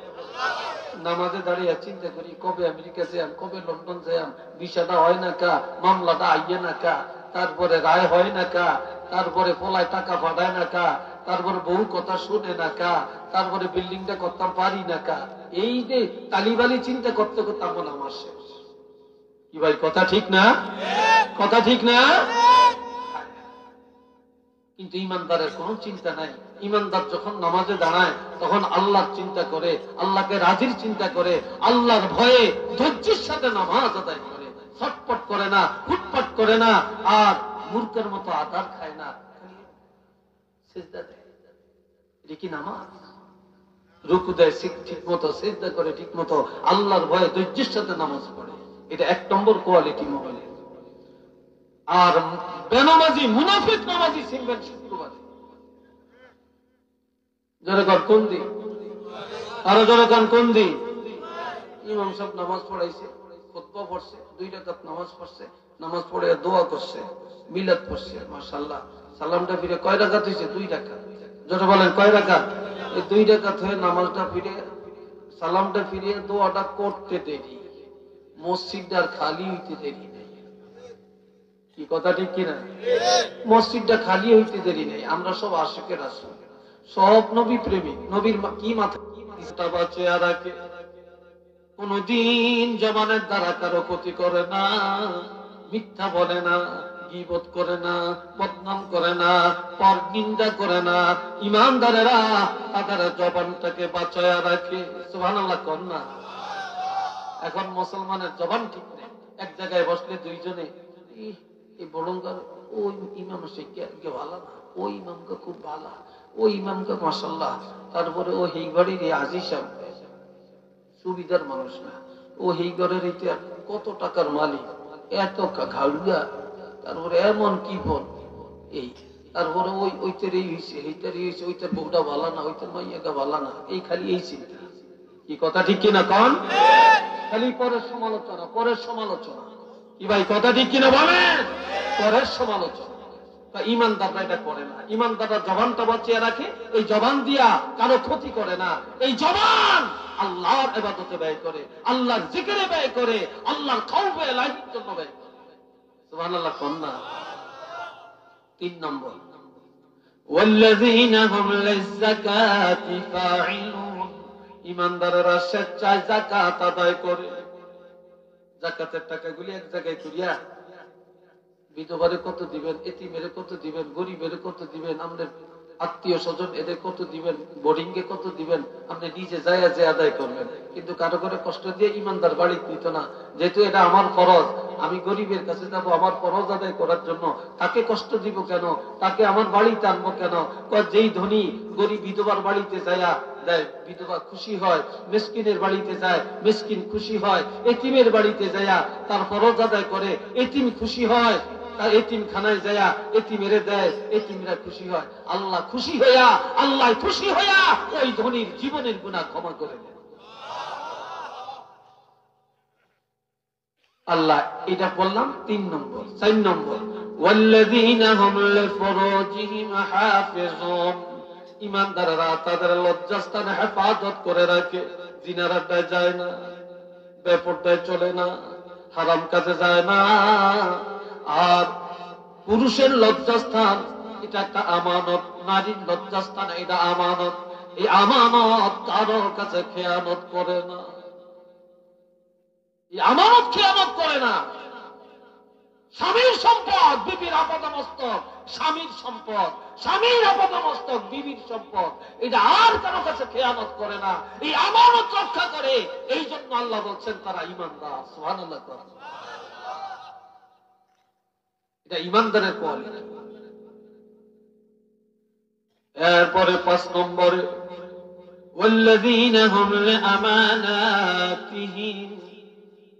নামাজে দাঁড়িয়ে চিন্তা করি কবে আমেরিকা যাই, কবে লন্ডন যাই, ভিসাটা হয় না কা, মামলাটা আইয়ে না কা, তারপরে রায় হয় না কা, তারপরে পোলায় টাকা পাঠায় না কা, তারপরে বহু কথা শুনে না কা, তারপরে বিল্ডিংটা করতাম পারি না কা। এই যে তালিবালি চিন্তা করতে করতে আমার নামাজ শেষ। কি ভাই কথা ঠিক না? কথা ঠিক না? কিন্তু ঈমানদারের কোন চিন্তা নাই। ঈমানদার যখন নামাজে দাঁড়ায় তখন আল্লাহর চিন্তা করে, আল্লাহকে রাজির চিন্তা করে, আল্লাহর ভয়ে ধৈর্যের সাথে নামাজ আদায় করে। ছটপট করে না, ফুটপট করে না, আর মূর্খের মতো আদার খায় না, সিজদা দেয়। এটা কি নামাজ? রুকু দেয় ঠিক মতো, সিজদা করে ঠিক মতো, আল্লাহর ভয়ে ধৈর্যের সাথে নামাজ পড়ে। এটা 1 নম্বর কোয়ালিটি মহলে। আর বেনামাজি মুনাফিক নামাজি সিংবেন শুক্রবারে। জনগণ কোন দিন? আরো জনগণ কোন দিন? ইমাম সাহেব নামাজ পড়াইছে, খুতবা পড়ছে, 2 রাকাত নামাজ পড়ছে, নামাজ পড়ে দোয়া করছে, মিলাদ পড়ছে, মাশাআল্লাহ। সালামটা ফিরে কয় রাকাত হইছে? 2 রাকাত। যেটা বলেন কয় রাকাত? এই 2 রাকাত হয়ে নামাজটা ফিরে, সালামটা ফিরে দোয়াটা করতে দেরি, মসজিদটা খালি হইতে দেরি নেই। কি কথা ঠিক কিনা? মসজিদটা খালি হইতে দেরি নেই। আমরা সব আশিকে রাসূল, সব নবী প্রেমিক। নবীর কি মাথা বাঁচে আর রাখে, কোনদিন জবানের দ্বারা কারো ক্ষতি করে না, মিথ্যা বলে না, গীবত করে না, বদনাম করে না, পরনিন্দা করে না। ঈমানদারেরা তাদের জবানটাকে বাঁচায়া রাখে। সুবহানাল্লাহ কোন না? এখন মুসলমানের জবান ঠিক নেই। এক জায়গায় বসলে দুইজনে, এই বড়ঙ্গার ওই ইমাম শেখকে ভালো না, ওই ইমামকে খুব ভালো, ওই ইমামকে মাশাআল্লাহ। তারপরে ও এই বাড়ির হাজী সাহেব সুবিধার মানুষ না, ও এই ঘরের কত টাকার মালিক, এত ঘাড়ুয়া, তারপরে এমন কি বল এই, তারপরে ওই ওইটার এই হয়েছে, এইটার এই হয়েছে, ওইটার বউটা ভালো না, ওইটার মাইয়াটা ভালো না, এই খালি এই চিন্তা। কি কথা ঠিক কিনা কন? খালি পরের সমালোচনা, পরের সমালোচনা। কি ভাই কথা ঠিক কিনা বলেন? পরের সমালোচনা। ঈমানদাররা এটা করে না। ঈমানদাররা জবানটা বাঁচিয়ে রাখে, এই জবান দিয়া কারো ক্ষতি করে না। এই জবান আল্লাহর ইবাদতে ব্যয় করে, আল্লাহর জিকিরে ব্যয় করে, আল্লাহর খাউফে লাইফের জন্য ব্যয় করে। সুবহানাল্লাহ কোন না? 3 নম্বর, ওয়াল্লাযীনা হুম লিয-যাকাতি ফাঈলুন। ঈমানদাররা স্বেচ্ছায় যাকাত আদায় করে। যাকাতের টাকাগুলি এক জায়গায় করিয়া বিধবারে কত দিবেন, এতিমেরে কত দিবেন, গরিবের কত দিবেন, আমাদের আত্মীয় স্বজন এদের কত দিবেন, বোর্ডিং এ কত দিবেন, আপনি নিজে যায় যে আদায় করবেন। কিন্তু কারো করে কষ্ট দিয়ে ঈমানদার বাড়ি দিত না, যেহেতু এটা আমার ফরজ, আমি গরিবের কাছে যাব আমার ফরজ আদায় করার জন্য, তাকে কষ্ট দিব কেন, তাকে আমার বাড়িতে আনবো কেন? যেই ধনী গরিব বিধবার বাড়িতে যায়া দেয়, বিধবা খুশি হয়, মিসকিনের বাড়িতে যায়, মিসকিন খুশি হয়, এতিমের বাড়িতে যায়া তার ফরজ আদায় করে, এতিম খুশি হয়, তার এতিম খানায় যায়া এতিমেরে দেয়, এতিমরা খুশি হয়। আল্লাহ খুশি হইয়া, আল্লাহ খুশি হইয়া ওই ধনীর জীবনের গুনাহ ক্ষমা করে দেন। আল্লাহ এটা বললাম 3 নম্বর। 4 নম্বর, ওয়াল্লাযীনা হুম লিফুরুজিহিম হাফিজুন। ঈমানদাররা তাদের লজ্জাস্থানে হেফাজত করে রাখে। জিনার আড্ডায় যায় না, বেপরদায় চলে না, হারাম কাজে যায় না। আর পুরুষের লজ্জাস্থান এটা একটা আমানত, নারীর লজ্জাস্থান এটা আমানত। এই আমানত কারো কাছে খেয়ানত করে না, এই আমানত খেয়ানত করে না। স্বামীর সম্পদ বিবির আপাদমস্তক, স্বামীর সম্পদ স্বামীর আপাদমস্তক, বিবির সম্পদ, এটা আর কারো কাছে খেয়ানত করে না, এই আমানত রক্ষা করে। এই জন্য আল্লাহ বলছেন তারা ঈমানদার। সুবহানাল্লাহ। এটা ঈমানদারের কোয়ালিটি। এরপরে 5 নম্বরে, ওয়াল্লাযীনা হুম লিআমানাতিহিম।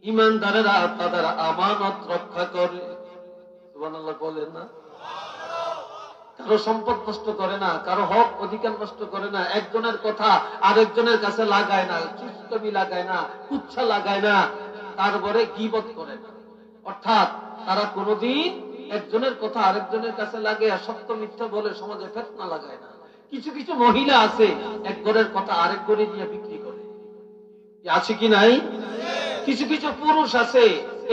ঈমানদারেরা তাদের আমানত রক্ষা করে। সুবহানাল্লাহ বলেন না? কারো সম্পদ নষ্ট করে না, কারো হক অধিকার নষ্ট করে না, একজনের কথা আরেকজনের কাছে লাগায় না, চুস্তমি লাগায় না, কুচ্ছা লাগায় না, তারপরে গীবত করে না। অর্থাৎ তারা কোনোদিন একজনের কথা আরেকজনের কাছে লাগে সত্য মিথ্যা বলে সমাজে ফিতনা লাগায় না। কিছু কিছু মহিলা আছে এক ঘরের কথা আরেক ঘরে নিয়ে বিক্রি করে, আছে কি নাই? কিছু কিছু পুরুষ আছে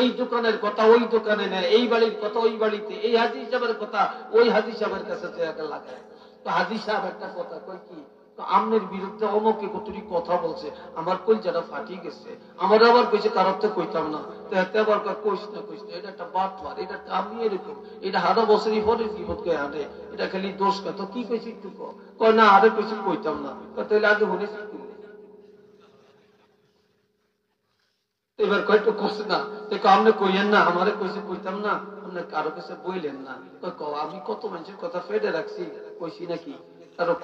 এই দোকানের কথা ওই দোকানে নেয়, এই বাড়ির কথা ওই বাড়িতে, এই হাজী সাহেবের কথা ওই হাজী সাহেবের কাছে লাগায়। তো হাজী সাহেব একটা কথা কই কি, আমনের বিরুদ্ধে অমুকে কতটি কথা বলছে, আমার কলজাটা ফাটি গেছে, আমার আবার কইছে কারোর তো কইতাম না, তো এতে আবার কইস না এটা একটা বাটপার, এটা আমি এরকম, এটা হারা বছরই পরে বিপদ করে হাঁটে, এটা খালি দোষ কত কি কইছি একটু কয় না, আরে কইছি কইতাম না, তাহলে আগে শুনেছি। এবার কয়তো করছে না, আপনি কইয়েন না, আমারে কইছে কইতাম না, আপনি কারো কাছে বইলেন না। আমি কত মানুষের কথা ফেডে রাখছি, কইছি নাকি কারো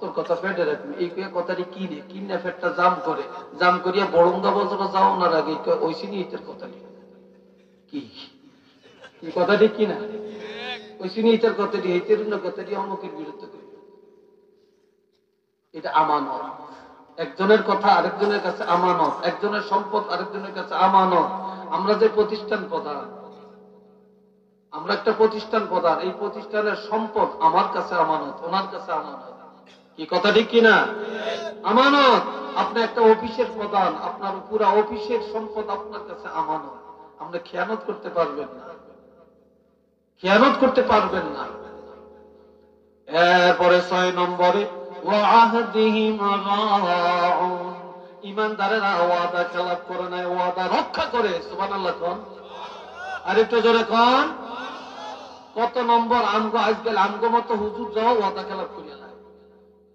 তোর কথা ফেডে রাখবি, এই কথাটি কিনে কিনে ফেটটা জাম করে, জাম করিয়া বড়ঙ্গা বলতে যাও না আগে ওইসি নি এটার কথাটি কি, এই কথাটি কি না ওইসি নি এটার কথাটি, এইতের না কথাটি অমুকের বিরুদ্ধে করি। এটা আমানত, একজনের কথা আরেকজনের কাছে আমানত, একজনের সম্পদ আরেকজনের কাছে আমানত। আমরা যে প্রতিষ্ঠান প্রধান, আমরা একটা প্রতিষ্ঠান প্রধান, এই প্রতিষ্ঠানের সম্পদ আমার কাছে আমানত, ওনার কাছে আমানত। কি কথা ঠিক কিনা? আমানত। আপনি একটা অফিসের প্রধান, আপনার পুরো অফিসের সম্পদ আপনার কাছে আমানত। আপনি খেয়ানত করতে পারবেন না, খেয়ানত করতে পারবেন না। এরপরে 6 নম্বরে ইমানদারেরা ওয়াদা খেলাপ করে না, ওয়াদা রক্ষা করে। সুবহানাল্লাহ কোন, আরেকটু জোরে কোন। কত নম্বর আমগো আজকাল আমগো মতো হুজুর যাও ওয়াদা খেলাপ করিয়া না।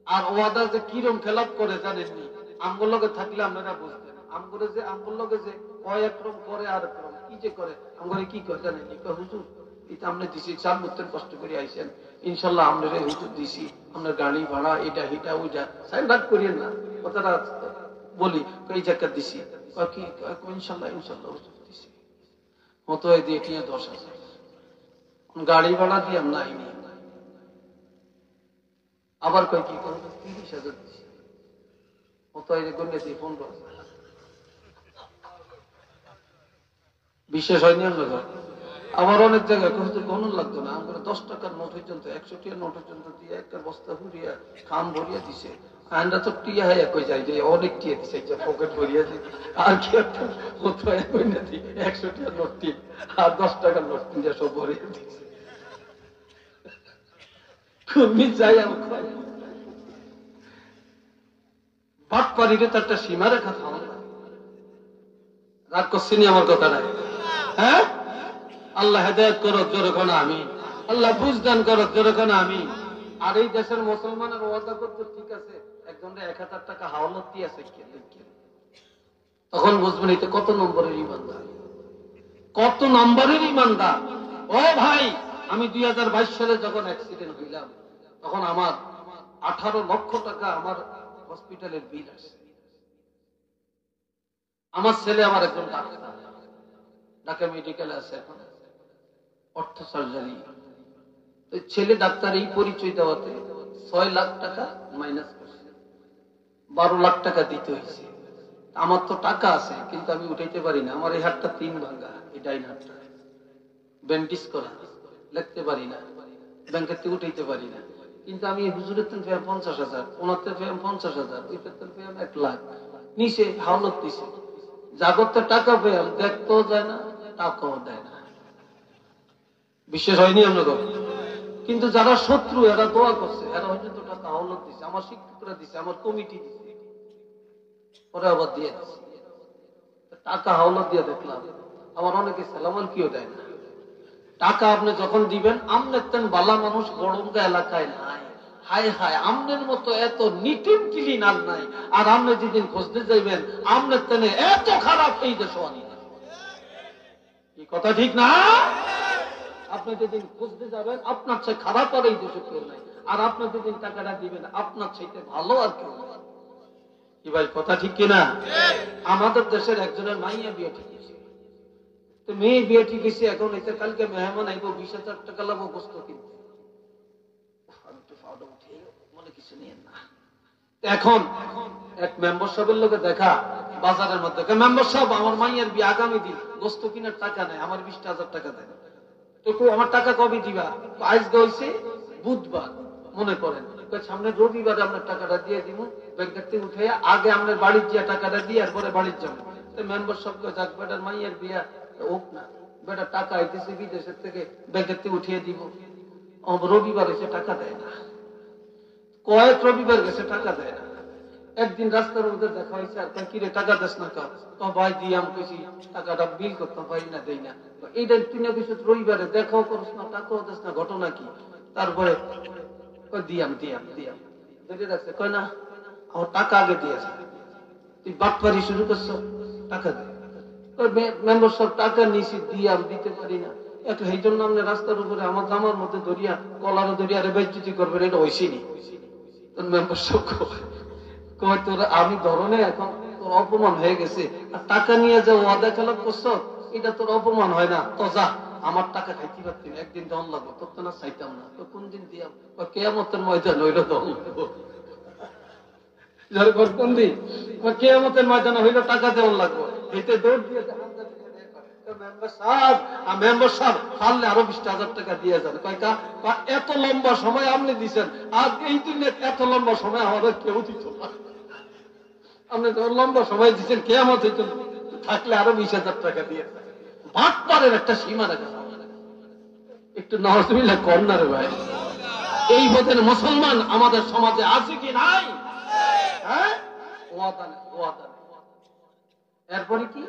আর ওয়াদা যে কিরম খেলাপ করে জানেননি, আমগোর লগে থাকলে আপনারা বুঝতেন। আমগোরে যে আমগোর লগে যে কয় একরম করে আর একরম কি যে করে, আমগোরে কি করে জানেননি, হুজুর এটা আপনি দিছি, 4 বছর কষ্ট করে আইছেন, ইনশাল্লাহ আপনারা হুজুর দিছি, আপনার গাড়ি ভাড়া এটা হিটা ওইটা সাইন রাত করিয়েন না, কথাটা বলি এই জায়গা দিছি, কি ইনশাল্লাহ ইনশাল্লাহ হুজুর দিছি, মতো দিয়ে কিনে 10,000 গাড়ি ভাড়া দিয়ে নাই নি, আবার কয় কি 30,000 দিছি, মতো গণ্যে দিয়ে 15,000। বিশেষ হয়নি আমরা। আবার অনেক জায়গায় গণন লাগতো না, আমরা 10 টাকার নোট পর্যন্ত 100 টাকার নোট পর্যন্ত দিয়ে একটা বস্তা ভরিয়া খাম ভরিয়া দিছে। আমরা তো টিয়া হয়ে কই যাই যে অনেক টিয়া দিছে, পকেট ভরিয়া দিই আর কি একটা মতো কই না দিই 100 টাকার নোট টিপ আর 10 টাকার নোট দিয়ে সব ভরিয়া দিছে। তুমি যাই আমার বাট পারিলে তার একটা সীমা রেখা থাম না। রাগ করছিনি আমার কথা নাই? হ্যাঁ, আল্লাহ হেদায়েত করুক, যেরকম আমি আল্লাহ বুঝদান করুক, যেরকম আমি। আর এই দেশের মুসলমানের ওয়াদা করতে ঠিক আছে, একজনের 1000 টাকা হাওলাত দিয়েছে, তখন বুঝবেন এটা কত নম্বরের ইমানদার, কত নম্বরের ইমানদার। ও ভাই, আমি 2022 সালে যখন অ্যাক্সিডেন্ট হইলাম, তখন আমার 18 লক্ষ টাকা আমার হসপিটালের বিল আসে। আমার ছেলে আমার একজন ডাক্তার, ঢাকা মেডিকেলে আছে এখন, অর্থ সার্জারি। ছেলে ডাক্তার, এই পরিচয় দেওয়াতে 6 লাখ টাকা মাইনাস করছে, 12 লাখ টাকা দিতে হয়েছে। আমার তো টাকা আছে কিন্তু আমি উঠাইতে পারি না, আমার এই হাতটা 3 ভাঙা, এই ডাইন হাতটা ব্যান্ডেজ করা, লিখতে পারি না, ব্যাংকের থেকে উঠাইতে পারি না। কিন্তু আমি হুজুরের তেন পেলাম 50,000, ওনার তেন পেলাম 50,000, ওইটার তেন পেলাম 1 লাখ, নিচে হাওলত দিছে। জাগতে টাকা পেলাম, দেখতেও যায় না, টাকাও দেয় না। বিশ্বাস হয়নি আমরা? কিন্তু যারা শত্রু এরা দোয়া করছে, এরা হয়তো টাকা হাওলাত দিছে, আমার শিক্ষকরা দিছে, আমার কমিটি দিছে, পরে আবার দিয়ে দিছে। টাকা হাওলাত দিয়ে দেখলাম আমার অনেকে সালামাল কিও দেয় না। টাকা আপনি যখন দিবেন, আমনের তেন বালা মানুষ বড়ঙ্গা এলাকায় নাই। হায় হায়, আমনের মতো এত নিটিন কিলিন আর নাই। আর আপনি যেদিন খুঁজতে যাইবেন, আমনের তেনে এত খারাপ এই দেশ আনি। এই কথা ঠিক না? আপনি যেদিন খুঁজতে যাবেন, আপনার চেয়ে খারাপ আর এই দেশে কেউ নাই। আর আপনি যেদিন টাকাটা দিবেন, আপনার চাইতে ভালো আর কেউ নাই। কি ভাই, কথা ঠিক কিনা? আমাদের দেশের একজনের মাইয়া বিয়ে ঠিক হয়েছে, তো মেয়ে বিয়ে ঠিক হয়েছে, এখন এতে কালকে মেহমান আইব, 20,000 টাকা লাগবো গোস্ত কিনতে, মনে কিছু নিয়ে না। এখন এক মেম্বার সাহেবের লোকে দেখা বাজারের মধ্যে, মেম্বার সাহেব আমার মাইয়ার বিয়ে আগামী দিন, গোস্ত কিনার টাকা নাই, আমার 20,000 টাকা দেন। তো আমার টাকা কবে দিবা? আজ হয়েছে বুধবার, মনে করেন সামনে রবিবারে আপনার টাকাটা দিয়ে দিব, ব্যাংকের থেকে উঠে আগে আপনার বাড়ির যে টাকাটা দিয়ে আর পরে বাড়ির যাবো। মেম্বার সব যাক, বেটার মাইয়ের বিয়া হোক না, বেটার টাকা আইতেছে বিদেশের থেকে, ব্যাংকের থেকে উঠিয়ে দিব। রবিবার এসে টাকা দেয় না, কয়েক রবিবার গেছে টাকা দেয় না। একদিন রাস্তার মধ্যে দেখা হয়েছে, আর কিরে টাকা দেশ না কাজ, ভাই দিয়ে আমি কেছি টাকাটা বিল করতাম, ভাই না দেই না। এইটা তুই না কিছু রবিবারে দেখাও করস না, টাকাও দেশ না, ঘটনা কি? তারপরে দিয়াম দিয়াম দিয়াম বেঁধে রাখছে, কয় না আমার টাকা আগে দিয়েছে, তুই বাটপারি শুরু করছো, টাকা দে। মেম্বার সাহেব টাকা নিছি দিয়ে আমি দিতে পারি না, একটা এই জন্য আপনি রাস্তার উপরে আমার জামার মধ্যে ধরিয়া কলারে ধরিয়া আরে বেজ্জতি করবেন, এটা হইসিনি। মেম্বার সাহেব কয় তোর আমি ধরনে এখন তোর অপমান হয়ে গেছে, আর টাকা নিয়ে যে ওয়াদা খেলাপ করছ এটা তোর অপমান হয় না, তো যা আমার টাকা খাইতে পারতি না, একদিন দম লাগবো, তোর তো না চাইতাম না, তো কোন দিন দিয়াম, কেয়ামতের ময়দান হইল দম লাগবো। কোন দিন কেয়ামতের ময়দান হইল টাকা দেওয়ার লাগবো, এতে দৌড় দিয়ে মেম্বার সাহেব পারলে আরো 20,000 টাকা দিয়ে যান। এত লম্বা সময় আপনি দিচ্ছেন, আর এই দিনে এত লম্বা সময় আমাদের কেউ দিত না, আপনি তো লম্বা সময় দিচ্ছেন, কেয়ামত হইত থাকলে আরো 20,000 টাকা দিয়ে ভাগ পারেন, একটা সীমা রাখা একটু নাউজুবিল্লাহ কর্নারে ভাই। এই বোধের মুসলমান আমাদের সমাজে আছে কি নাই? হ্যাঁ, ওয়াদা নেই, ওয়াদা নেই। এরপরে কি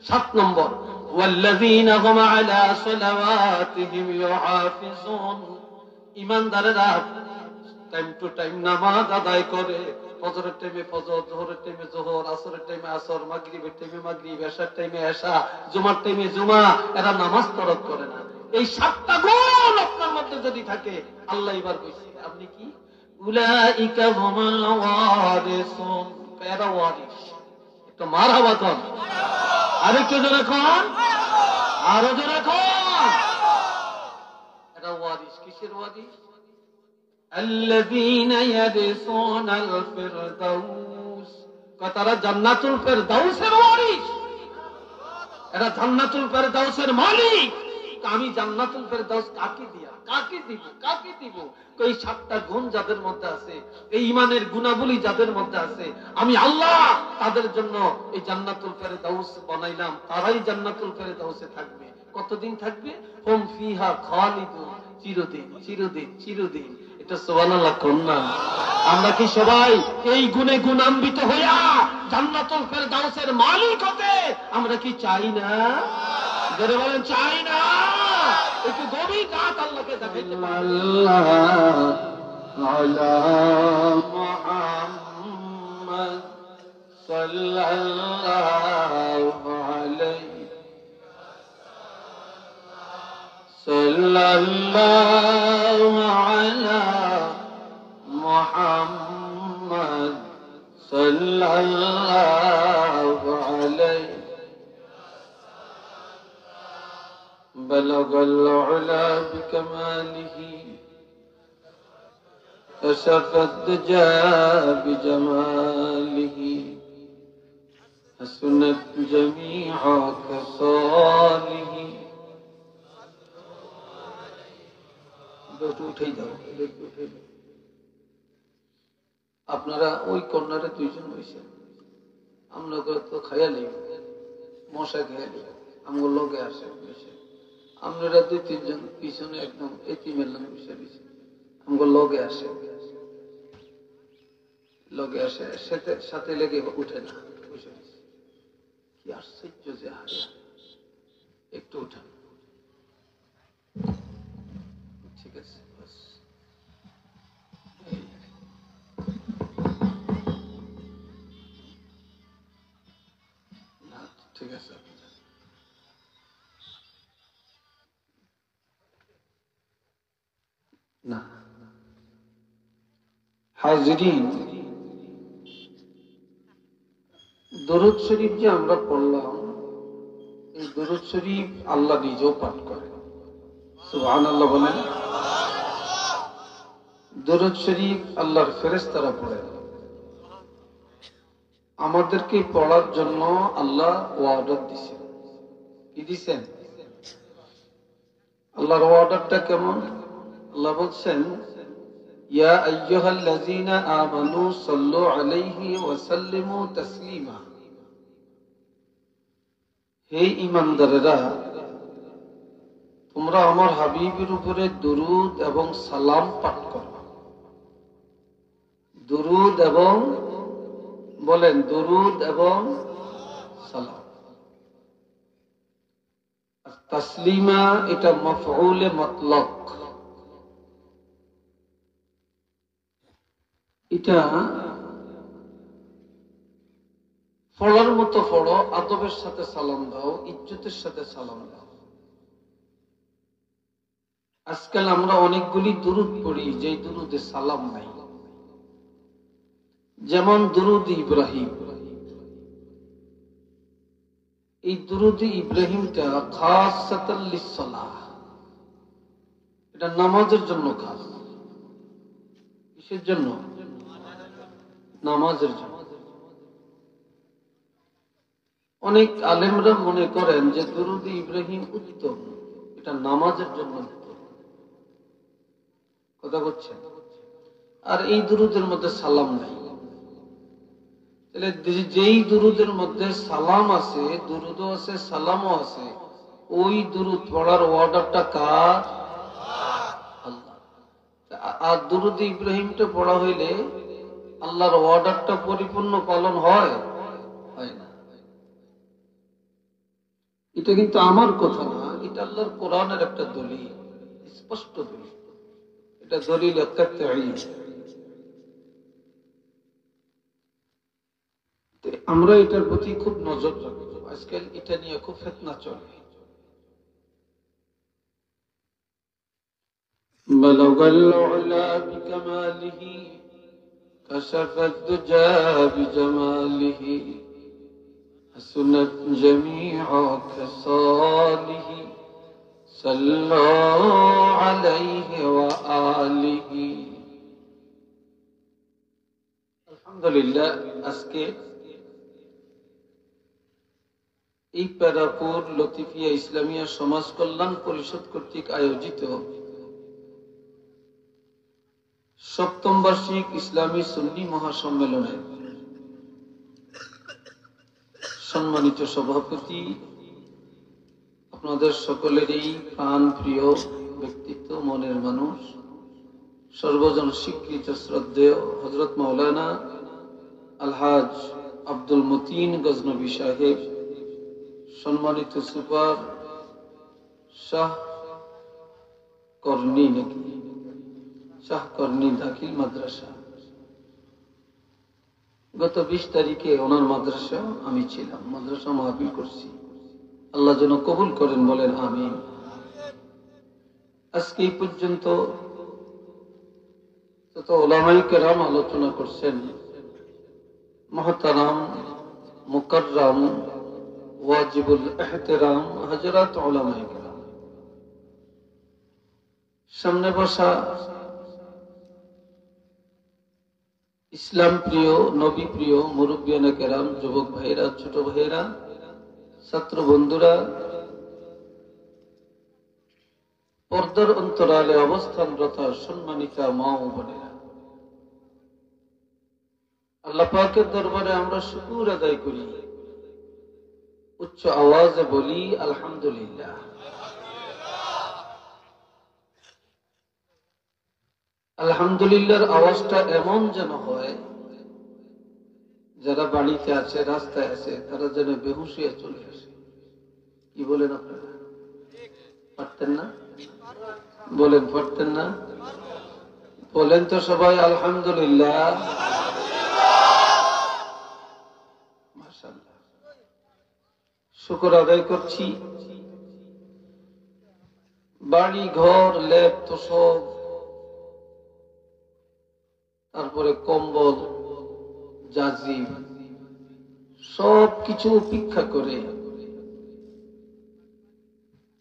7 নম্বর, ওয়াল্লাযীনা হুম আলা সালাওয়াতিহিম ইউহাফিজুন, ঈমানদারেরা টাইম টু টাইম নামাজ আদায় করে, ফজরের টাইমে ফজর, যোহরের টাইমে যোহর, আসরের টাইমে আসর, মাগরিবের টাইমে মাগরিব, এশার টাইমে এশা, জুমার টাইমে জুমা, এরা নামাজ তরক করে না। এই 7টা গুণ আপনার মধ্যে যদি থাকে, আল্লাহ এবার কইছে আপনি কি উলাইকা হুমুল ওয়ারিসুন, এরা ওয়ারিস। একটু মারহাবা কোন, আরেকটু জোরে কোন, আরো জোরে কোন। এরা ওয়ারিস, কিসের ওয়ারিস? আল্লাযীনা ইয়ারিসুনাল ফিরদাউস, তারা জান্নাতুল ফিরদাউসের ওয়ারিস, এরা জান্নাতুল ফিরদাউসের মালিক। আমি জান্নাতুল ফেরদাউস কাকে দিয়া, কাকে দিব, কাকে দিব? এই 7টা গুণ যাদের মধ্যে আছে, এই ঈমানের গুণাবলী যাদের মধ্যে আছে, আমি আল্লাহ তাদের জন্য এই জান্নাতুল ফেরদাউস বানাইলাম, তারাই জান্নাতুল ফেরদাউসে থাকবে। কতদিন থাকবে? হুম ফিহা খালিদুন, চিরদিন, চিরদিন, চিরদিন। এটা সুবহানাল্লাহ কোন না? আমরা কি সবাই এই গুণে গুণান্বিত হইয়া জান্নাতুল ফেরদাউসের মালিক হতে আমরা কি চাই না? যারা বলেন চাই না, একটু গভীর রাত আল্লাহকে দেখাইতে আল্লাহ আলা মুহাম্মদ সাল্লাল্লাহু আলাইহি সাল্লাল্লাহু আলা মুহাম্মদ সাল্লাল্লাহু আলাইহি بلغ العلا بكماله كشف الدجى بجماله حسنت جميع خصاله। আপনারা ওই কর্নারে 2 জন বসে, আমরা তো খায়ালি মশা খেয়ালি আমার লগে আসে, আপনারা 2-3 জন পিছনে একদম এতিমের লোক বসে দিছে, আমার লগে আসে, লগে আসে, সাথে লেগে উঠে না, বসে দিছে। কি আশ্চর্য যে হারে, একটু উঠেন, ঠিক আছে, ঠিক আছে। না হাজিরিন, দরুদ শরীফ যে আমরা পড়লাম, এই দরুদ শরীফ আল্লাহ নিজেও পাঠ করে, সুবহানাল্লাহ বলেন। দরুদ শরীফ আল্লাহর ফেরেশতারা পড়ে, আমাদেরকে পড়ার জন্য আল্লাহ ওয়ার্ডার দিছেন। কি দিছেন? আল্লাহর ওয়ার্ডারটা কেমন? আল্লাহ বলছেন ইয়া আইয়ুহাল্লাযীনা আমানু সাল্লু আলাইহি ওয়া সাল্লিমু তাসলিমা, হে ঈমানদারেরা তোমরা আমার হাবিবের উপরে দরুদ এবং সালাম পাঠ করো। দরুদ এবং, বলেন দরুদ এবং সালাম। তাসলিমা এটা মাফউলে মুতলাক, এটা পড়ার মতো পড়ো, আদবের সাথে সালাম দাও, ইজ্জতের সাথে সালাম দাও। আজকাল আমরা অনেকগুলি দুরুদ পড়ি যে দুরুদে সালাম নাই, যেমন দুরুদ ইব্রাহিম। এই দুরুদ ইব্রাহিমটা খাসাতাল লিসসালাহ, এটা নামাজের জন্য খাস। কিসের জন্য? নামাজের জন্য। অনেক আলেমরা মনে করেন যে দুরুদ ইব্রাহিম উত্তম, এটা নামাজের জন্য উত্তম। কথা বলছেন? আর এই দুরুদের মধ্যে সালাম নাই। তাহলে যেই দুরুদের মধ্যে সালাম আছে, দুরুদও আছে, সালামও আছে, ওই দুরুদ পড়ার অর্ডারটা কার? আল্লাহ। আর দুরুদ ইব্রাহিমটা পড়া হইলে আল্লাহর অর্ডারটা পরিপূর্ণ পালন হয়? হয় না। এটা কিন্তু আমার কথা না, এটা আল্লাহর কোরআনের একটা দলিল, স্পষ্ট দলিল। এটা দলিল আমরা এটার প্রতি খুব নজর রাখবো। আজকাল এটা নিয়ে খুব ফিতনা চলে। বালাগাল উলা বিকামালিহি কাশাফাত দুজা বিজামালিহি হাসনাত জামিউ খাসালিহি সাল্লাল্লাহু আলাইহি ওয়া আলিহি। আলহামদুলিল্লাহ, আজকে এই প্যারাপুর লতিফিয়া ইসলামিয়া সমাজ কল্যাণ পরিষদ কর্তৃক আয়োজিত ৭ম বার্ষিক ইসলামী সুন্নি মহাসম্মেলনে সম্মানিত সভাপতি, আপনাদের সকলেরই প্রাণ প্রিয় ব্যক্তিত্ব, মনের মানুষ, সর্বজন স্বীকৃত শ্রদ্ধেয় হযরত মাওলানা আলহাজ আব্দুল মতিন গজনবী সাহেব, সম্মানিত সুপার শাহ করনি দাখিল মাদ্রাসা। গত 20 তারিখে ওনার মাদ্রাসা আমি ছিলাম, মাদ্রাসা মাহফিল করছি। আল্লাহ যেন কবুল করেন, বলেন আমিন। আজকে এই পর্যন্ত যত উলামায়ে কেরাম আলোচনা করছেন, মুহতারাম মুকাররম ওয়াজিবুল ইহতিরাম হযরত উলামায়ে কেরাম, সামনে বসা ইসলাম প্রিয়, নবী প্রিয় মুরব্বিয়ানে কেরাম, যুবক ভাইরা, ছোট ভাইরা, ছাত্র বন্ধুরা, পর্দার অন্তরালে অবস্থানরত সম্মানিতা মা ও বোনেরা, আল্লাহ পাকের দরবারে আমরা শুকর আদায় করি, উচ্চ আওয়াজে বলি আলহামদুলিল্লাহ। আলহামদুলিল্লাহর আওয়াজটা এমন যেন হয়, যারা বাড়িতে আছে, রাস্তায় আছে, তারা যেন বেহুশ হয়ে চলে আসে। কি বলেন আপনারা? পারতেন না? বলেন, পারতেন না? বলেন তো সবাই আলহামদুলিল্লাহ। মাশাআল্লাহ, শুকর আদায় করছি। বাড়ি ঘর লেপ তোশক, তারপরে কম্বল জাজিম, সব কিছু উপেক্ষা করে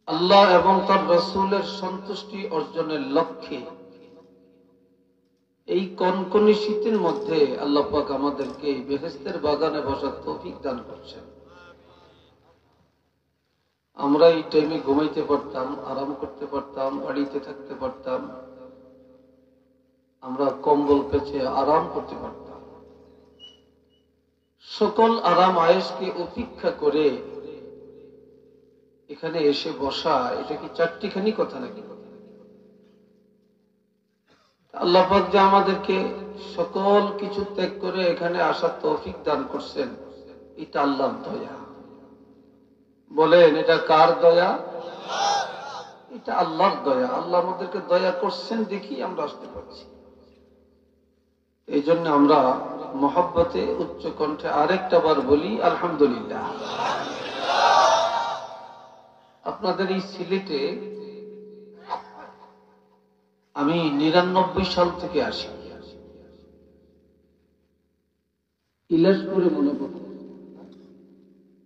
আল্লাহ এবং তার রাসূলের সন্তুষ্টি অর্জনের লক্ষ্যে এই কনকনে শীতের মধ্যে আল্লাহ পাক আমাদেরকে বেহেশতের বাগানে বসার তৌফিক দান করছেন। আমরা এই টাইমে ঘুমাইতে পারতাম, আরাম করতে পারতাম, বাড়িতে থাকতে পারতাম, আমরা কম্বল পেঁচে আরাম করতে পারতাম। সকল আরাম আয়েশকে উপেক্ষা করে এখানে এসে বসা, এটা কি চারটিখানি কথা নাকি? আল্লাহ পাক যে আমাদেরকে সকল কিছু ত্যাগ করে এখানে আসার তৌফিক দান করছেন, এটা আল্লাহর দয়া। বলেন, এটা কার দয়া? এটা আল্লাহর দয়া। আল্লাহ আমাদেরকে দয়া করছেন দেখি আমরা আসতে পারছি। এই জন্য আমরা মহব্বতে উচ্চ কণ্ঠে আরেকটা বার বলি আলহামদুলিল্লাহ। আপনাদের এই সিলেটে আমি 99 সাল থেকে আসি। ইলাসপুরে মনে পড়ে,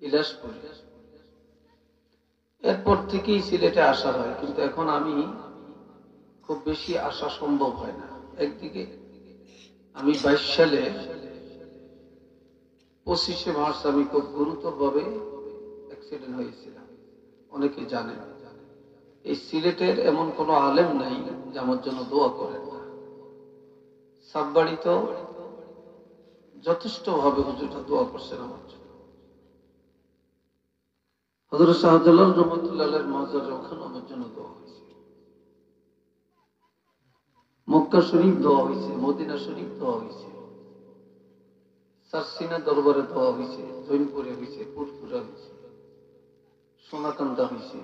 ইলাসপুরে। এরপর থেকেই সিলেটে আসা হয়, কিন্তু এখন আমি খুব বেশি আসা সম্ভব হয় না। একদিকে আমি 22 সালে 25শে মার্চ আমি খুব গুরুতরভাবে অ্যাক্সিডেন্ট হয়েছিলাম, অনেকে জানেন। এই সিলেটের এমন কোনো আলেম নাই যে আমার জন্য দোয়া করেন না। সাববাড়িতেও যথেষ্ট ভাবে হুজুরটা দোয়া করছেন আমার জন্য। হযরত শাহজালাল রহমাতুল্লাহ আলাইহির মাজারে ওখানে আমার জন্য দোয়া হয়েছে, মক্কা শরীফ দোয়া হয়েছে, মদিনা শরীফ দোয়া হয়েছে, সারসিনা দরবারে দোয়া হয়েছে, জৈনপুরে হয়েছে, পুরপুরা হয়েছে, সোনাকান্দা হয়েছে।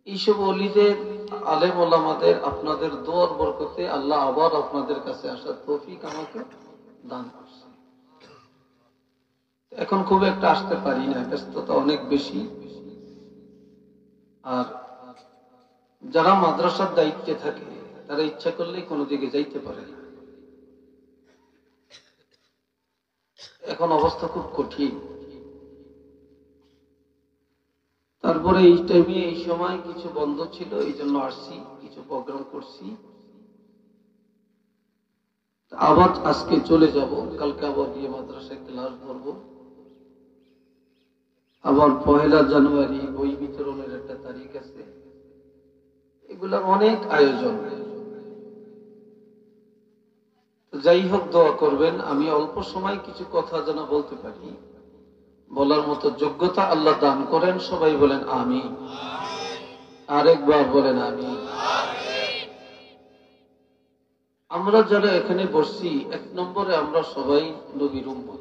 এইসব ওলিদের আলেম ওলামাদের আপনাদের দোয়ার বরকতে আল্লাহ আবার আপনাদের কাছে আসার তৌফিক আমাকে দান করছে। এখন খুব একটা আসতে পারি না, ব্যস্ততা অনেক বেশি। আর যারা মাদ্রাসার দায়িত্বে থাকে তারা ইচ্ছা করলেই কোনো দিকে যাইতে পারে না। এখন অবস্থা খুব কঠিন। তারপরে এই টাইমে এই সময় কিছু বন্ধ ছিল, এই জন্য আসছি, কিছু প্রোগ্রাম করছি। আবার আজকে চলে যাব, কালকে আবার গিয়ে মাদ্রাসায় ক্লাস ধরবো। আবার 1 জানুয়ারি বই বিতরণের একটা তারিখ আছে। এগুলার অনেক আয়োজন। যাই হোক, দোয়া করবেন আমি অল্প সময় কিছু কথা যেন বলতে পারি, বলার মতো যোগ্যতা আল্লাহ দান করেন। সবাই বলেন আমিন। আরেকবার বলেন আমিন। আমরা যারা এখানে বসছি, 1 নম্বরে আমরা সবাই নবীর উম্মত।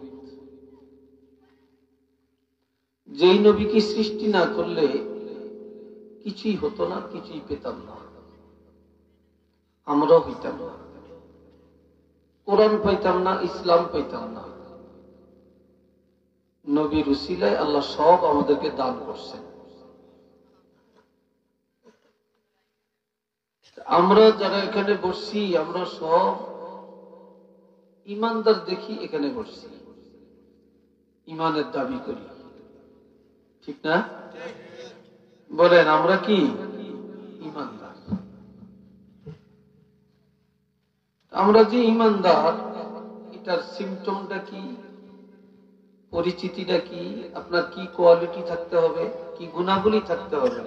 যেই নবীকে সৃষ্টি না করলে কিছুই হতো না, কিছুই পেতাম না, আমরাও হইতাম না, কোরআন পাইতাম না, ইসলাম পাইতাম না। নবীর উসিলায় আল্লাহ সব আমাদেরকে দান করছেন। আমরা যারা এখানে বসছি, আমরা সব ইমানদার দেখি এখানে বসছি, ইমানের দাবি করি, ঠিক না? বলেন আমরা কি ইমানদার? আমরা যে ইমানদার, এটার সিমটমটা কি, পরিচিতিটা কি, আপনার কি কোয়ালিটি থাকতে হবে, কি গুণাবলী থাকতে হবে?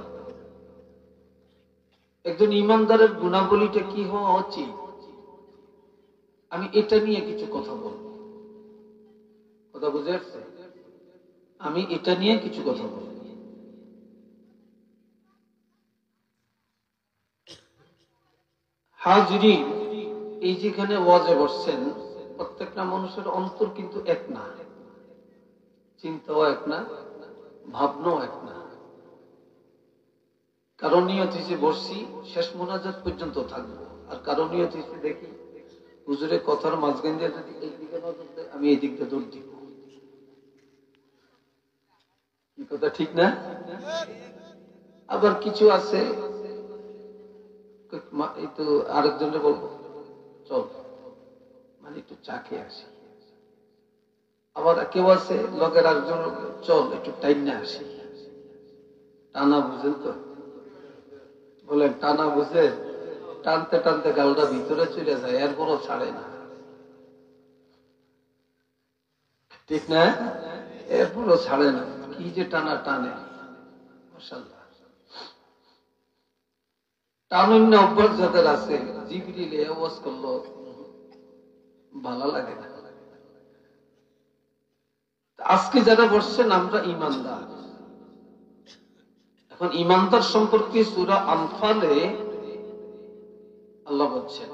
একজন ইমানদারের গুণাবলীটা কি হওয়া উচিত, আমি এটা নিয়ে কিছু কথা বলবো। কথা বুঝে আসছে? আমি এটা নিয়ে কিছু কথা বলবো। হাজরিন, এই যেখানে ওয়াজে বসছেন, প্রত্যেকটা মানুষের অন্তর কিন্তু এক না, চিন্তাও এক না, ভাবনাও এক না। কারণ নিয়ত হিসেবে বসছি, শেষ মোনাজাত পর্যন্ত থাকবো। আর কারণ নিয়ত হিসেবে দেখি হুজুরের কথার মাঝখান দিয়ে যদি এইদিকে নজর দেয়, আমি এই দিক দিয়ে দৌড় দিব। কি কথা ঠিক না? আবার কিছু আছে একটু আরেকজনকে বলবো চল, মানে একটু চা খেয়ে আসি। আবার কেউ আছে লোকের আরেকজন চল একটু টাইম না আসি। টানা বুঝেন তো? বলেন টানা বুঝে? টানতে টানতে গালটা ভিতরে চলে যায়, এরপরও ছাড়ে না, ঠিক না? এরপরও ছাড়ে না, কি যে টানা টানে, মাশাআল্লাহ। টানুন্য অভ্যাস যাদের আছে, জিবরিল আওয়াজ করলো ভালো লাগে না। আজকে যারা বসছেন আমরা ইমানদার। এখন ইমানদার সম্পর্কে সূরা আনফালে আল্লাহ বলছেন,